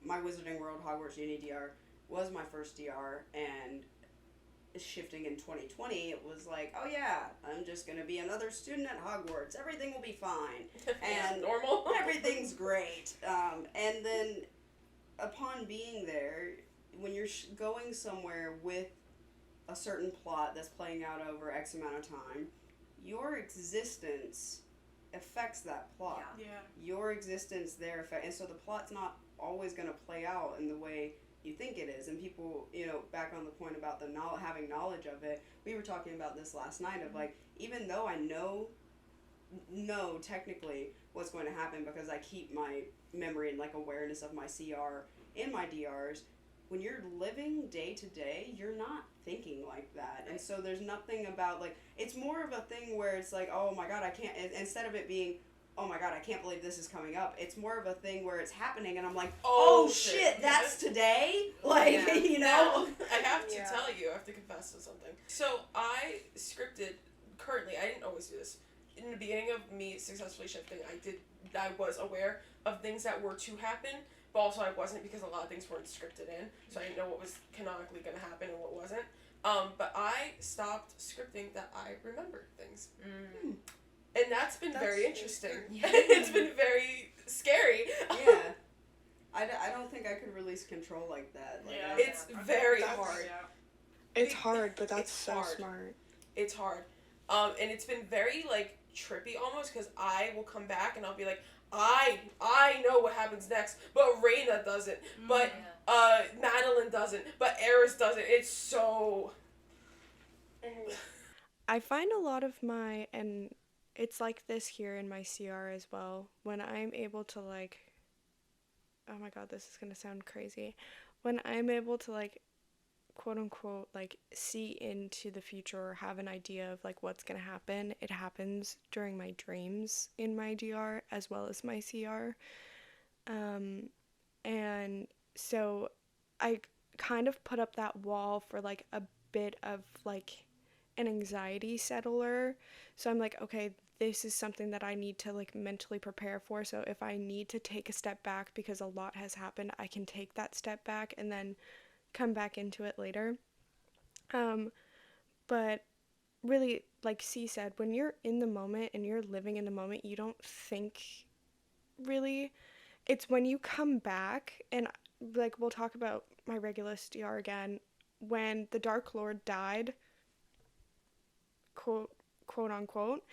my Wizarding World Hogwarts Uni DR was my first DR, and shifting in 2020, it was like, oh yeah, I'm just gonna be another student at Hogwarts. Everything will be fine, and normal. everything's great. And then upon being there, when you're going somewhere with a certain plot that's playing out over X amount of time, your existence affects that plot. Yeah. Your existence there affects, and so the plot's not always going to play out in the way you think it is. And people, you know, back on the point about the having knowledge of it, we were talking about this last night of like, even though I know technically what's going to happen because I keep my memory and like awareness of my CR in my DRs, when you're living day to day, you're not thinking like that. And so there's nothing about, like, it's more of a thing where it's like, oh my god, I can't, instead of it being, oh my god, I can't believe this is coming up, it's more of a thing where it's happening and I'm like, oh shit, that's today? Like, you know? Now, I have to tell you, I have to confess to something. So I scripted, currently, I didn't always do this. In the beginning of me successfully shifting, I was aware of things that were to happen, but also I wasn't, because a lot of things weren't scripted in, so I didn't know what was canonically going to happen and what wasn't. But I stopped scripting that I remembered things. And that's been very interesting. It's been very scary. Yeah. I don't think I could release control like that. Like, It's very hard. It's hard, but that's so hard. smart. It's hard. And it's been very, like, trippy almost, because I will come back and I'll be like, I know what happens next, but Raina doesn't, but Madeline doesn't, but Eris doesn't. It's so... I find a lot of and it's like this here in my CR as well, when I'm able to, like, oh my god, this is gonna sound crazy, when I'm able to, like, quote unquote, like, see into the future or have an idea of, like, what's gonna happen, it happens during my dreams in my DR as well as my CR. And so I kind of put up that wall for, like, a bit of, like, an anxiety settler. So I'm like, okay, this is something that I need to, like, mentally prepare for. So if I need to take a step back because a lot has happened, I can take that step back and then come back into it later. But really, like C said, when you're in the moment and you're living in the moment, you don't think really. It's when you come back, and, like, we'll talk about my Regulus DR again, when the Dark Lord died, quote unquote,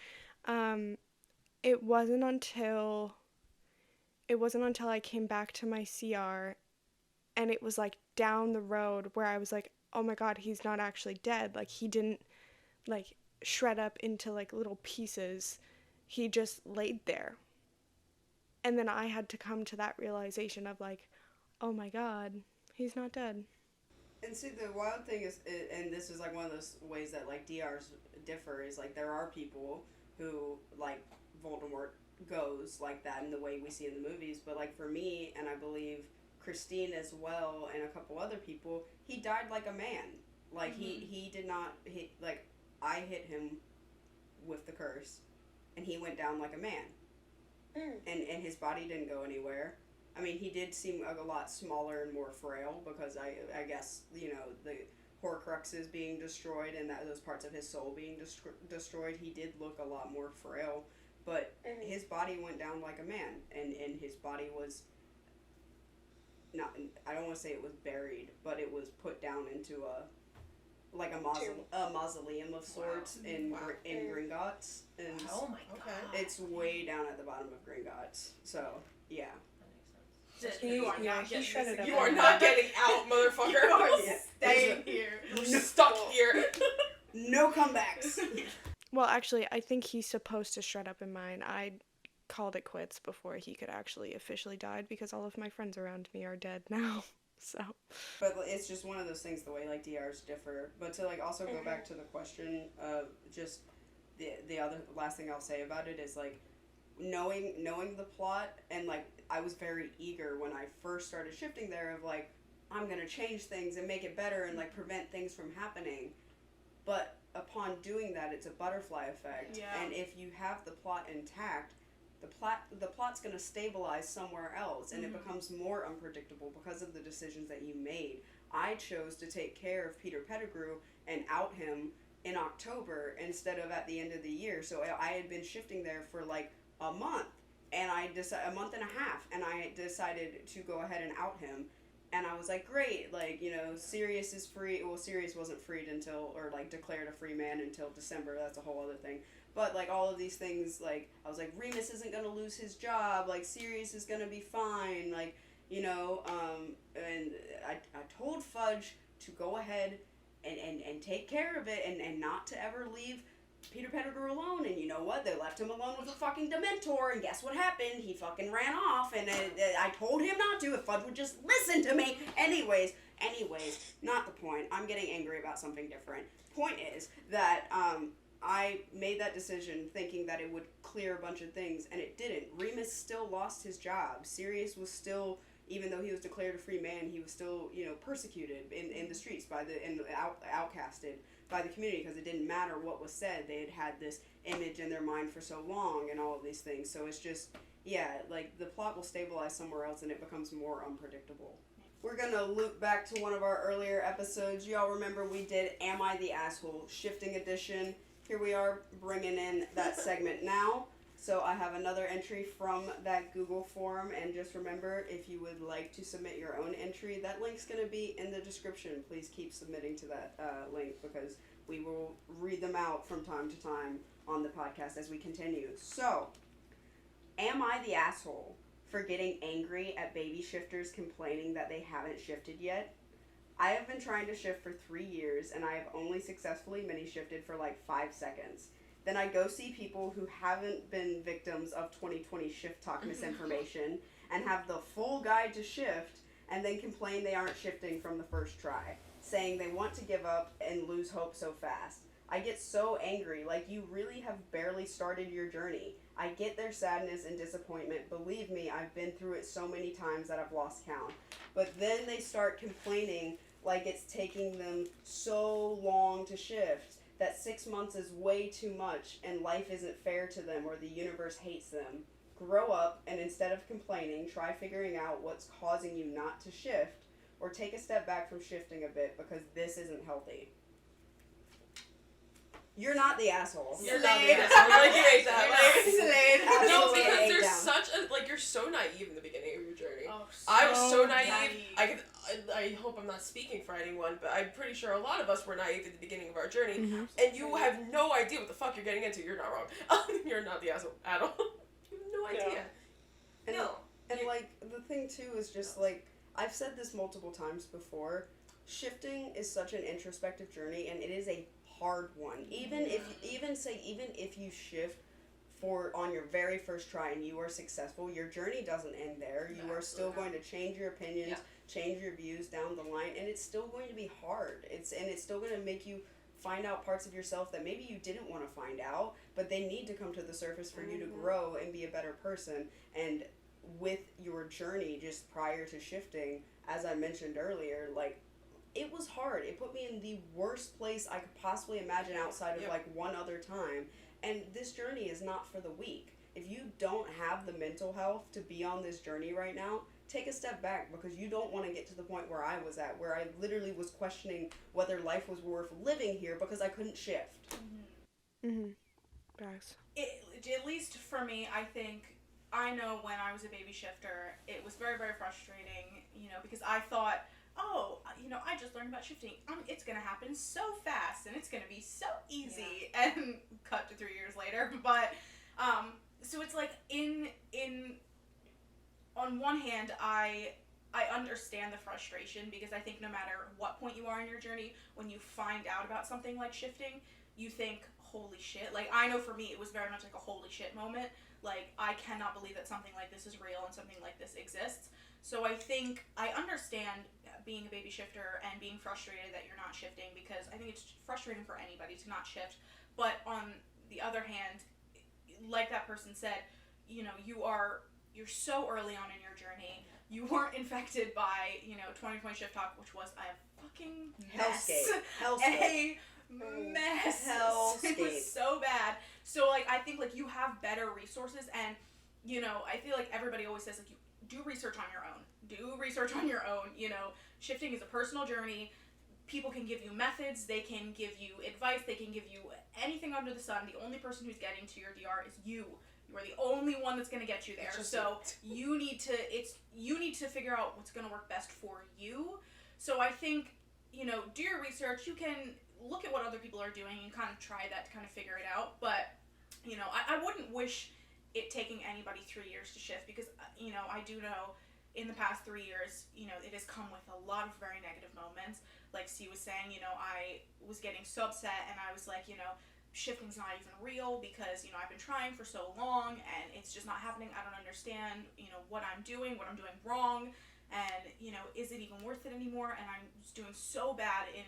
it wasn't until I came back to my CR and it was, like, down the road where I was like, oh my god, he's not actually dead. Like, he didn't, like, shred up into, like, little pieces. He just laid there. And then I had to come to that realization of, like, oh my god, he's not dead. And see, the wild thing is, and this is, like, one of those ways that, like, DRs differ, is, like, there are people who, like, Voldemort goes like that in the way we see in the movies, but, like, for me, and I believe Christine as well, and a couple other people, he died like a man. Like, he did not hit, like, I hit him with the curse, and he went down like a man. And his body didn't go anywhere. I mean, he did seem a lot smaller and more frail, because I guess, you know, the Horcruxes being destroyed and those parts of his soul being destroyed, he did look a lot more frail, but his body went down like a man, and his body was not, I don't want to say it was buried, but it was put down into a mausoleum of sorts in Gringotts. And Oh my god. it's way down at the bottom of Gringotts. So, yeah. You are not he shredded up. You are not getting out, motherfucker. Stay here. You're stuck here. No comebacks. Well, actually, I think he's supposed to shred up in mine. I called it quits before he could actually officially die, because all of my friends around me are dead now. So, But it's just one of those things, the way, like, DRs differ. But to, like, also go back to the question of just the other last thing I'll say about it is, like, knowing the plot, and, like, I was very eager when I first started shifting there of, like, I'm gonna change things and make it better and, like, prevent things from happening. But upon doing that, it's a butterfly effect. Yeah. And if you have the plot intact, the plot's going to stabilize somewhere else, and it becomes more unpredictable because of the decisions that you made. I chose to take care of Peter Pettigrew and out him in October instead of at the end of the year. So I had been shifting there for, like, a month, and a month and a half, and I decided to go ahead and out him. And I was like, great, like, you know, Sirius is free. Well, Sirius wasn't freed until, or, like, declared a free man until December. That's a whole other thing. But, like, all of these things, like, I was like, Remus isn't going to lose his job. Like, Sirius is going to be fine. Like, you know, and I told Fudge to go ahead and take care of it and not to ever leave Peter Pettigrew alone. And you know what? They left him alone with a fucking Dementor, and guess what happened? He fucking ran off, and I told him not to, if Fudge would just listen to me. Anyways, Anyways, not the point. I'm getting angry about something different. Point is that I made that decision thinking that it would clear a bunch of things, and it didn't. Remus still lost his job. Sirius was still, even though he was declared a free man, he was still, persecuted in the streets outcasted by the community because it didn't matter what was said. They had this image in their mind for so long and all of these things. So it's just, the plot will stabilize somewhere else and it becomes more unpredictable. We're going to loop back to one of our earlier episodes. Y'all remember we did Am I the Asshole? Shifting edition. Here we are bringing in that segment now. So I have another entry from that Google form, and just remember, if you would like to submit your own entry, that link's going to be in the description. Please keep submitting to that link because we will read them out from time to time on the podcast as we continue. So, am I the asshole for getting angry at baby shifters complaining that they haven't shifted yet? I have been trying to shift for 3 years, and I have only successfully mini-shifted for like 5 seconds. Then I go see people who haven't been victims of 2020 shift talk misinformation and have the full guide to shift and then complain they aren't shifting from the first try, saying they want to give up and lose hope so fast. I get so angry, like you really have barely started your journey. I get their sadness and disappointment. Believe me, I've been through it so many times that I've lost count. But then they start complaining like it's taking them so long to shift, that 6 months is way too much and life isn't fair to them or the universe hates them. Grow up and instead of complaining, try figuring out what's causing you not to shift or take a step back from shifting a bit because this isn't healthy. You're not the asshole. You're not the asshole. Like, you ate that. No, Absolutely because ate there's down. such a, you're so naive in the beginning of your journey. Oh, I was so naive. I hope I'm not speaking for anyone, but I'm pretty sure a lot of us were naive at the beginning of our journey, and you have no idea what the fuck you're getting into. You're not wrong. You're not the asshole at all. You have no idea. And, No. and the thing too is just I've said this multiple times before, shifting is such an introspective journey and it is a hard one. Even if you shift on your very first try and you are successful, your journey doesn't end there. You are still going to change your opinions, change your views down the line, and it's still going to be hard. It's still going to make you find out parts of yourself that maybe you didn't want to find out, but they need to come to the surface for you to grow and be a better person. And with your journey just prior to shifting, as I mentioned earlier, it was hard. It put me in the worst place I could possibly imagine outside of one other time. And this journey is not for the weak. If you don't have the mental health to be on this journey right now, take a step back because you don't want to get to the point where I was at, where I literally was questioning whether life was worth living here because I couldn't shift. Facts. At least for me, I know when I was a baby shifter, it was very, very frustrating, because I thought, I just learned about shifting. It's going to happen so fast and it's going to be so easy. Yeah. And cut to 3 years later. But, so it's on one hand, I understand the frustration because I think no matter what point you are in your journey, when you find out about something like shifting, you think, holy shit. I know for me, it was very much like a holy shit moment. I cannot believe that something like this is real and something like this exists. So I think I understand being a baby shifter and being frustrated that you're not shifting because I think it's frustrating for anybody to not shift. But on the other hand, like that person said, you're so early on in your journey. You weren't infected by, 2020 shift talk, which was a fucking mess. Hellscape. A mess. Hellscape. It was so bad. So, I think, you have better resources, and, I feel like everybody always says, you do research on your own. Do research on your own. Shifting is a personal journey. People can give you methods. They can give you advice. They can give you anything under the sun. The only person who's getting to your DR is you. You are the only one that's going to get you there. So you need to figure out what's going to work best for you. So I think, do your research. You can look at what other people are doing and kind of try that to kind of figure it out. But, I wouldn't wish it taking anybody 3 years to shift because, I do know in the past 3 years, it has come with a lot of very negative moments. Like C was saying, I was getting so upset and I was like, shifting's not even real because, I've been trying for so long and it's just not happening. I don't understand, what I'm doing wrong. and is it even worth it anymore? And I'm just doing so bad in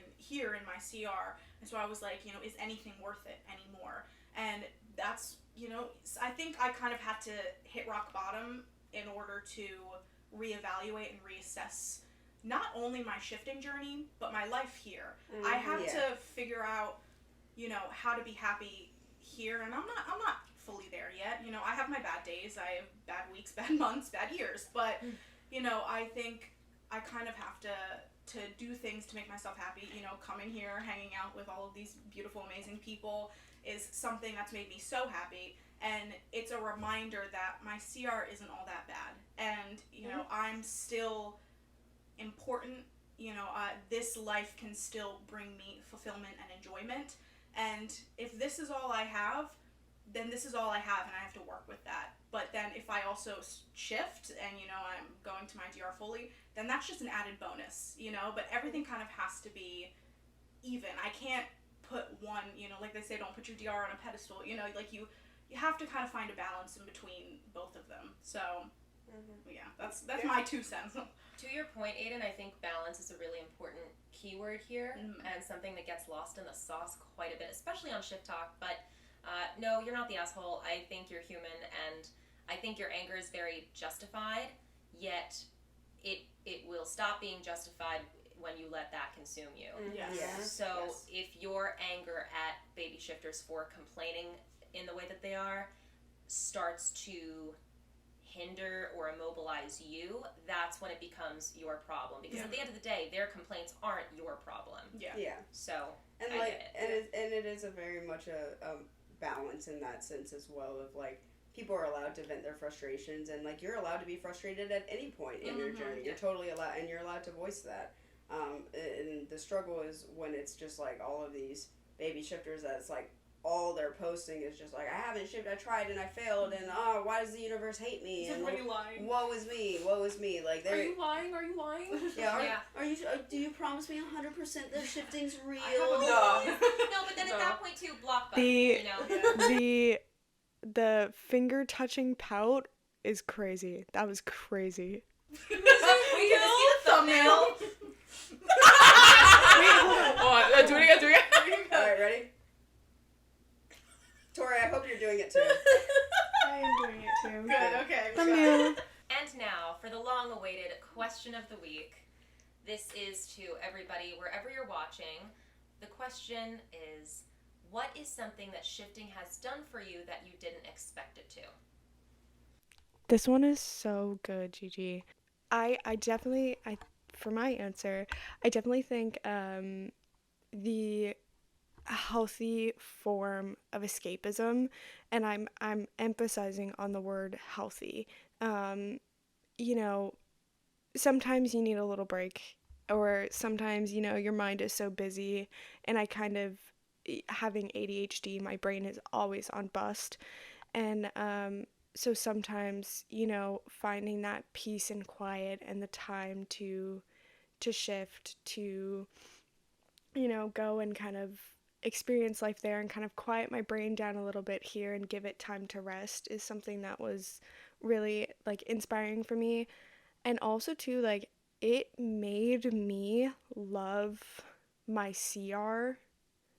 my CR, and so I was like, is anything worth it anymore? And that's, I think I kind of had to hit rock bottom in order to reevaluate and reassess not only my shifting journey, but my life here. I had to figure out, how to be happy here, and I'm not fully there yet. I have my bad days, I have bad weeks, bad months, bad years, but I think I kind of have to do things to make myself happy. Coming here, hanging out with all of these beautiful, amazing people is something that's made me so happy, and it's a reminder that my CR isn't all that bad, and I'm still important. This life can still bring me fulfillment and enjoyment, and if this is all I have, then this is all I have, and I have to work with that. But then if I also shift and I'm going to my DR fully, then that's just an added bonus, but everything kind of has to be even. I can't put one, like they say, don't put your DR on a pedestal, like you have to kind of find a balance in between both of them. So yeah, that's my 2 cents. To your point, Aiden, I think balance is a really important keyword here, and something that gets lost in the sauce quite a bit, especially on Shift Talk. But no, you're not the asshole. I think you're human, and I think your anger is very justified, yet it will stop being justified when you let that consume you. So if your anger at baby shifters for complaining in the way that they are starts to hinder or immobilize you, that's when it becomes your problem, because at the end of the day, their complaints aren't your problem. So and I like get it. and it is a very much a balance in that sense as well, of like people are allowed to vent their frustrations, and like you're allowed to be frustrated at any point in your journey. You're totally allowed, and you're allowed to voice that. And the struggle is when it's just like all of these baby shifters that's like all they're posting is just like, I haven't shifted, I tried and I failed, and why does the universe hate me? And Are you lying? woe is me. Like, Are you lying? Yeah. Are you? Do you promise me 100% that shifting's real? No. No, but then at that point too, block button, The finger touching pout is crazy. That was crazy. We can see the thumbnail. Do it again. Alright, ready? Tori, I hope you're doing it too. I am doing it too. Good, okay. Thumbnail. And now for the long-awaited question of the week. This is to everybody, wherever you're watching. The question is, what is something that shifting has done for you that you didn't expect it to? This one is so good, Gigi. I definitely, for my answer, I definitely think the healthy form of escapism, and I'm emphasizing on the word healthy. Sometimes you need a little break, or sometimes your mind is so busy, and I kind of, having ADHD, my brain is always on bust, and so sometimes finding that peace and quiet and the time to shift, to go and kind of experience life there and kind of quiet my brain down a little bit here and give it time to rest is something that was really like inspiring for me. And also too, like, it made me love my CR.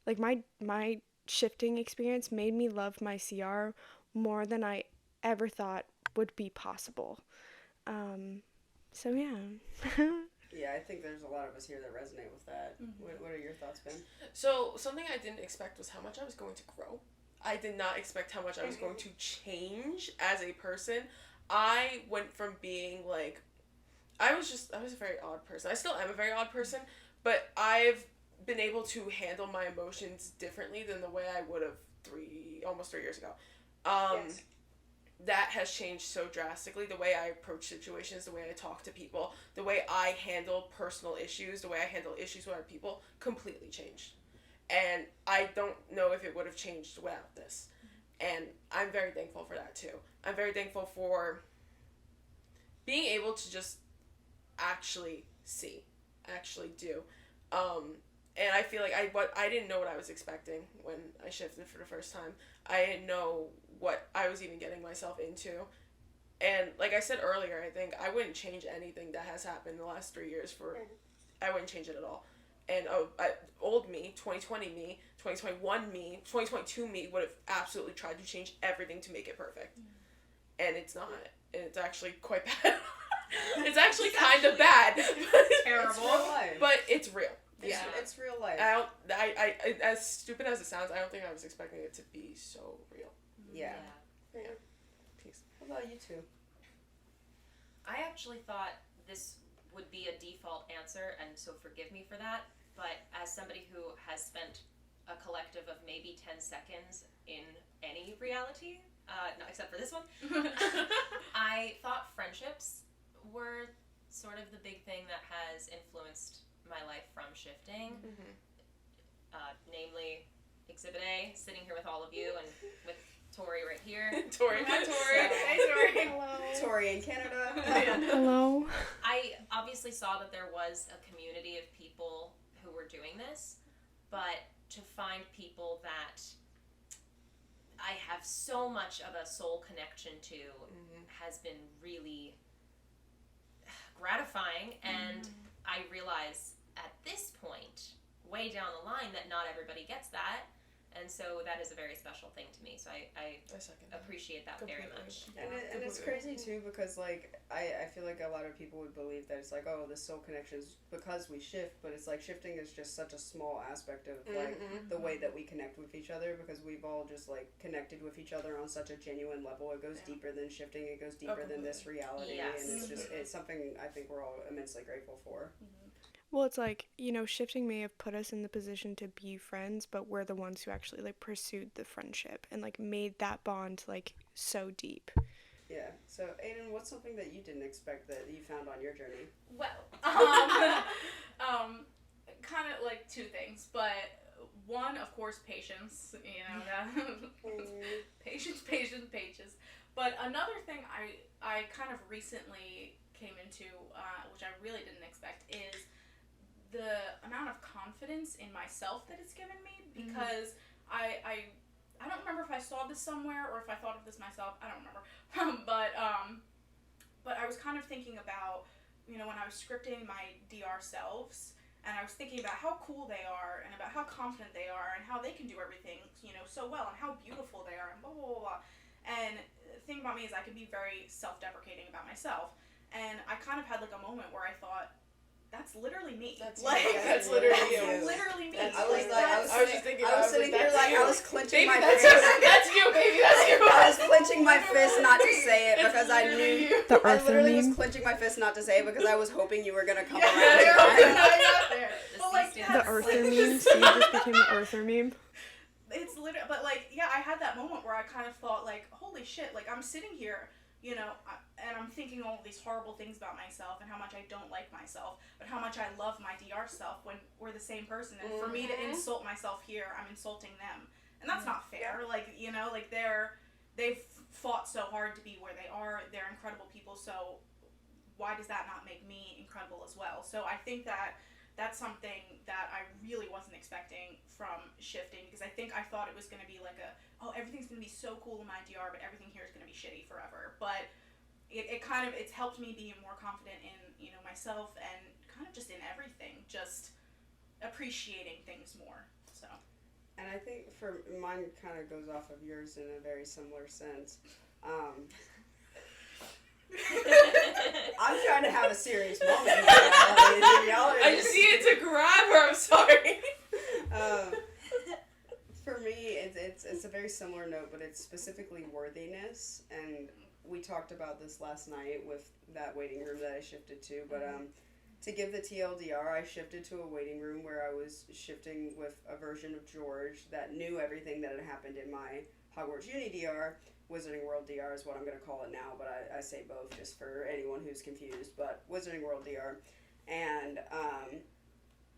Like my shifting experience made me love my CR more than I ever thought would be possible. So yeah. Yeah, I think there's a lot of us here that resonate with that. What are your thoughts, Ben? So, something I didn't expect was how much I was going to grow. I did not expect how much I was going to change as a person. I went from being like, I was a very odd person. I still am a very odd person, but I've been able to handle my emotions differently than the way I would have almost 3 years ago. Yes. That has changed so drastically. The way I approach situations, the way I talk to people, the way I handle personal issues, the way I handle issues with other people completely changed. And I don't know if it would have changed without this. And I'm very thankful for that too. I'm very thankful for being able to just actually see, actually do. And I feel like I didn't know what I was expecting when I shifted for the first time. I didn't know what I was even getting myself into. And like I said earlier, I think I wouldn't change anything that has happened in the last 3 years I wouldn't change it at all. And old me, 2020 me, 2021 me, 2022 me would have absolutely tried to change everything to make it perfect. And it's not. And it's actually quite bad. It's actually kind of bad. Terrible. It's real life. But it's real. It's real life. I as stupid as it sounds, I don't think I was expecting it to be so real. Yeah. Peace. What about you two? I actually thought this would be a default answer, and so forgive me for that, but as somebody who has spent a collective of maybe 10 seconds in any reality, no, except for this one, I thought friendships were sort of the big thing that has influenced my life from shifting, namely Exhibit A, sitting here with all of you, and with Tori right here. Tori. Hi, Tori. Hey, Tori. Hello. Tori in Canada. Hello. I obviously saw that there was a community of people who were doing this, but to find people that I have so much of a soul connection to has been really gratifying, and I realize at this point, way down the line, that not everybody gets that. And so that is a very special thing to me. So I appreciate that very much. And it's crazy too because like I feel like a lot of people would believe that it's like, oh, the soul connection is because we shift, but it's like shifting is just such a small aspect of like the way that we connect with each other, because we've all just like connected with each other on such a genuine level. It goes deeper than shifting. It goes deeper than this reality. Yes. And it's something I think we're all immensely grateful for. Well, it's like, you know, shifting may have put us in the position to be friends, but we're the ones who actually, like, pursued the friendship and, like, made that bond, like, so deep. Yeah. So, Aiden, what's something that you didn't expect that you found on your journey? Well, kind of like two things, but one, of course, patience. You know, patience. But another thing I kind of recently came into, which I really didn't expect, is the amount of confidence in myself that it's given me, because I don't remember if I saw this somewhere or if I thought of this myself. I don't remember. But I was kind of thinking about, you know, when I was scripting my DR selves, and I was thinking about how cool they are and about how confident they are and how they can do everything, you know, so well, and how beautiful they are and blah, blah, blah, blah. And the thing about me is I can be very self-deprecating about myself. And I kind of had like a moment where I thought, that's literally me. That's literally you. Literally me. I was sitting here that's like, you. I was clenching Baby, my that's fist. that's you, baby, that's you. I was clenching my fist not to say it because I knew. The I Arthur literally was meme. clenching my fist not to say it because I was hoping you were gonna come Yeah, around. I got there. The But like, C-stand. The Arthur meme. Steve just became the Arthur meme. it's literally, but like, yeah, I had that moment where I kind of thought like, holy shit, like I'm sitting here, you know, and I'm thinking all of these horrible things about myself and how much I don't like myself, but how much I love my DR self when we're the same person. And for me to insult myself here, I'm insulting them. And that's not fair. Like, you know, like they've fought so hard to be where they are. They're incredible people. So why does that not make me incredible as well? So I think that that's something that I really wasn't expecting from shifting, because I think I thought it was going to be like everything's going to be so cool in my DR, but everything here is going to be shitty forever. But it's helped me be more confident in, you know, myself and kind of just in everything, just appreciating things more. So. And I think for mine kind of goes off of yours in a very similar sense. I'm trying to have a serious moment here. I just needed to grab her. I'm sorry. For me, it's a very similar note, but it's specifically worthiness, and we talked about this last night with that waiting room that I shifted to. But to give the TLDR, I shifted to a waiting room where I was shifting with a version of George that knew everything that had happened in my Hogwarts Uni DR. Wizarding World DR is what I'm going to call it now, but I say both just for anyone who's confused. But Wizarding World DR. And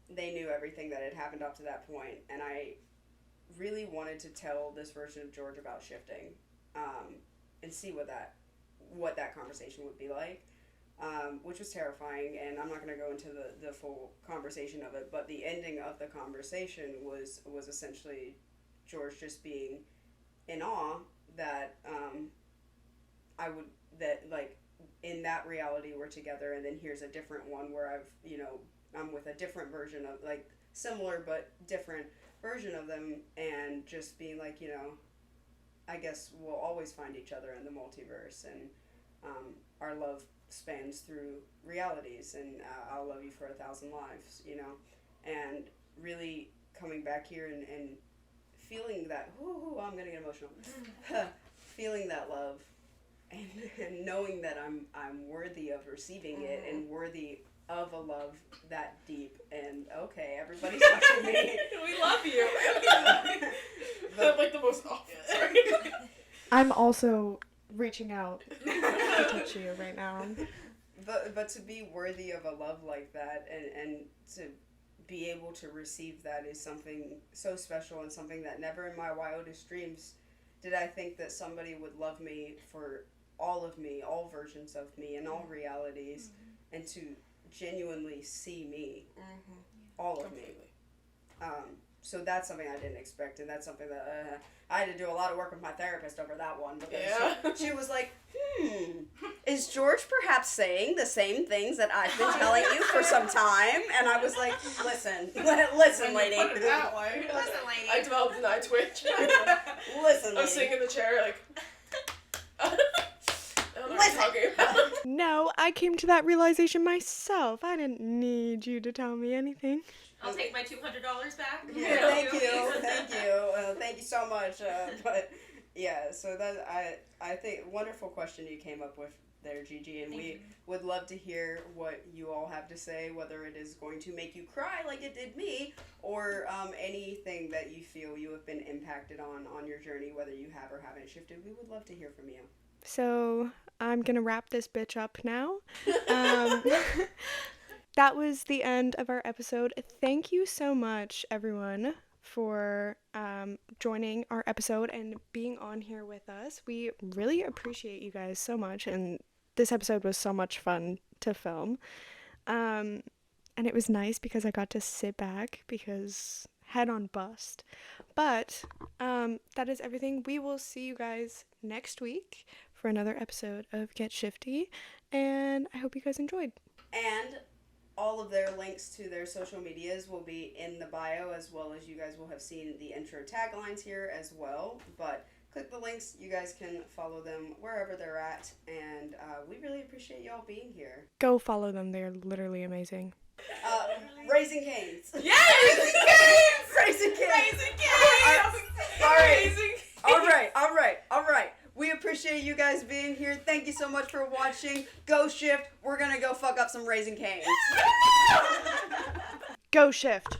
they knew everything that had happened up to that point. And I really wanted to tell this version of George about shifting and see what that conversation would be like, which was terrifying. And I'm not going to go into the full conversation of it, but the ending of the conversation was essentially George just being in awe that I would that like in that reality we're together, and then here's a different one where I'm with a different version of like similar but different version of them, and just being like, I guess we'll always find each other in the multiverse, and our love spans through realities, and I'll love you for 1,000 lives, and really coming back here and feeling that, I'm gonna get emotional, feeling that love, and knowing that I'm worthy of receiving it, and worthy of a love that deep, and okay, everybody's watching me. We love you. I'm like the most awful. Sorry. I'm also reaching out to touch you right now. But to be worthy of a love like that, and to be able to receive that is something so special, and something that never in my wildest dreams did I think that somebody would love me for all of me, all versions of me, and all realities, and to genuinely see me, all of me. So that's something I didn't expect, and that's something that I had to do a lot of work with my therapist over that one, because she was like, is George perhaps saying the same things that I've been telling you for some time? And I was like, listen, lady. Put it that way. Listen, lady. I developed an eye twitch. Listen, I was sitting lady. in the chair like. I don't know what Listen. you're talking about. No, I came to that realization myself. I didn't need you to tell me anything. I'll take my $200 back. Yeah, thank you. Thank you so much. But yeah, so that I think wonderful question you came up with there, Gigi, and we would love to hear what you all have to say, whether it is going to make you cry like it did me, or anything that you feel you have been impacted on your journey, whether you have or haven't shifted. We would love to hear from you. So I'm gonna wrap this bitch up now. That was the end of our episode. Thank you so much, everyone, for joining our episode and being on here with us. We really appreciate you guys so much, and this episode was so much fun to film. And it was nice because I got to sit back because head on bust. But that is everything. We will see you guys next week for another episode of Get Shifty, and I hope you guys enjoyed. And all of their links to their social medias will be in the bio, as well as you guys will have seen the intro taglines here as well. But click the links. You guys can follow them wherever they're at. And we really appreciate y'all being here. Go follow them. They're literally amazing. Raising Canes. Yes! Raising Canes. Raising Canes! All right. Raising Canes! All right. We appreciate you guys being here. Thank you so much for watching. Go Shift. We're going to go fuck up some Raising Canes. Go Shift.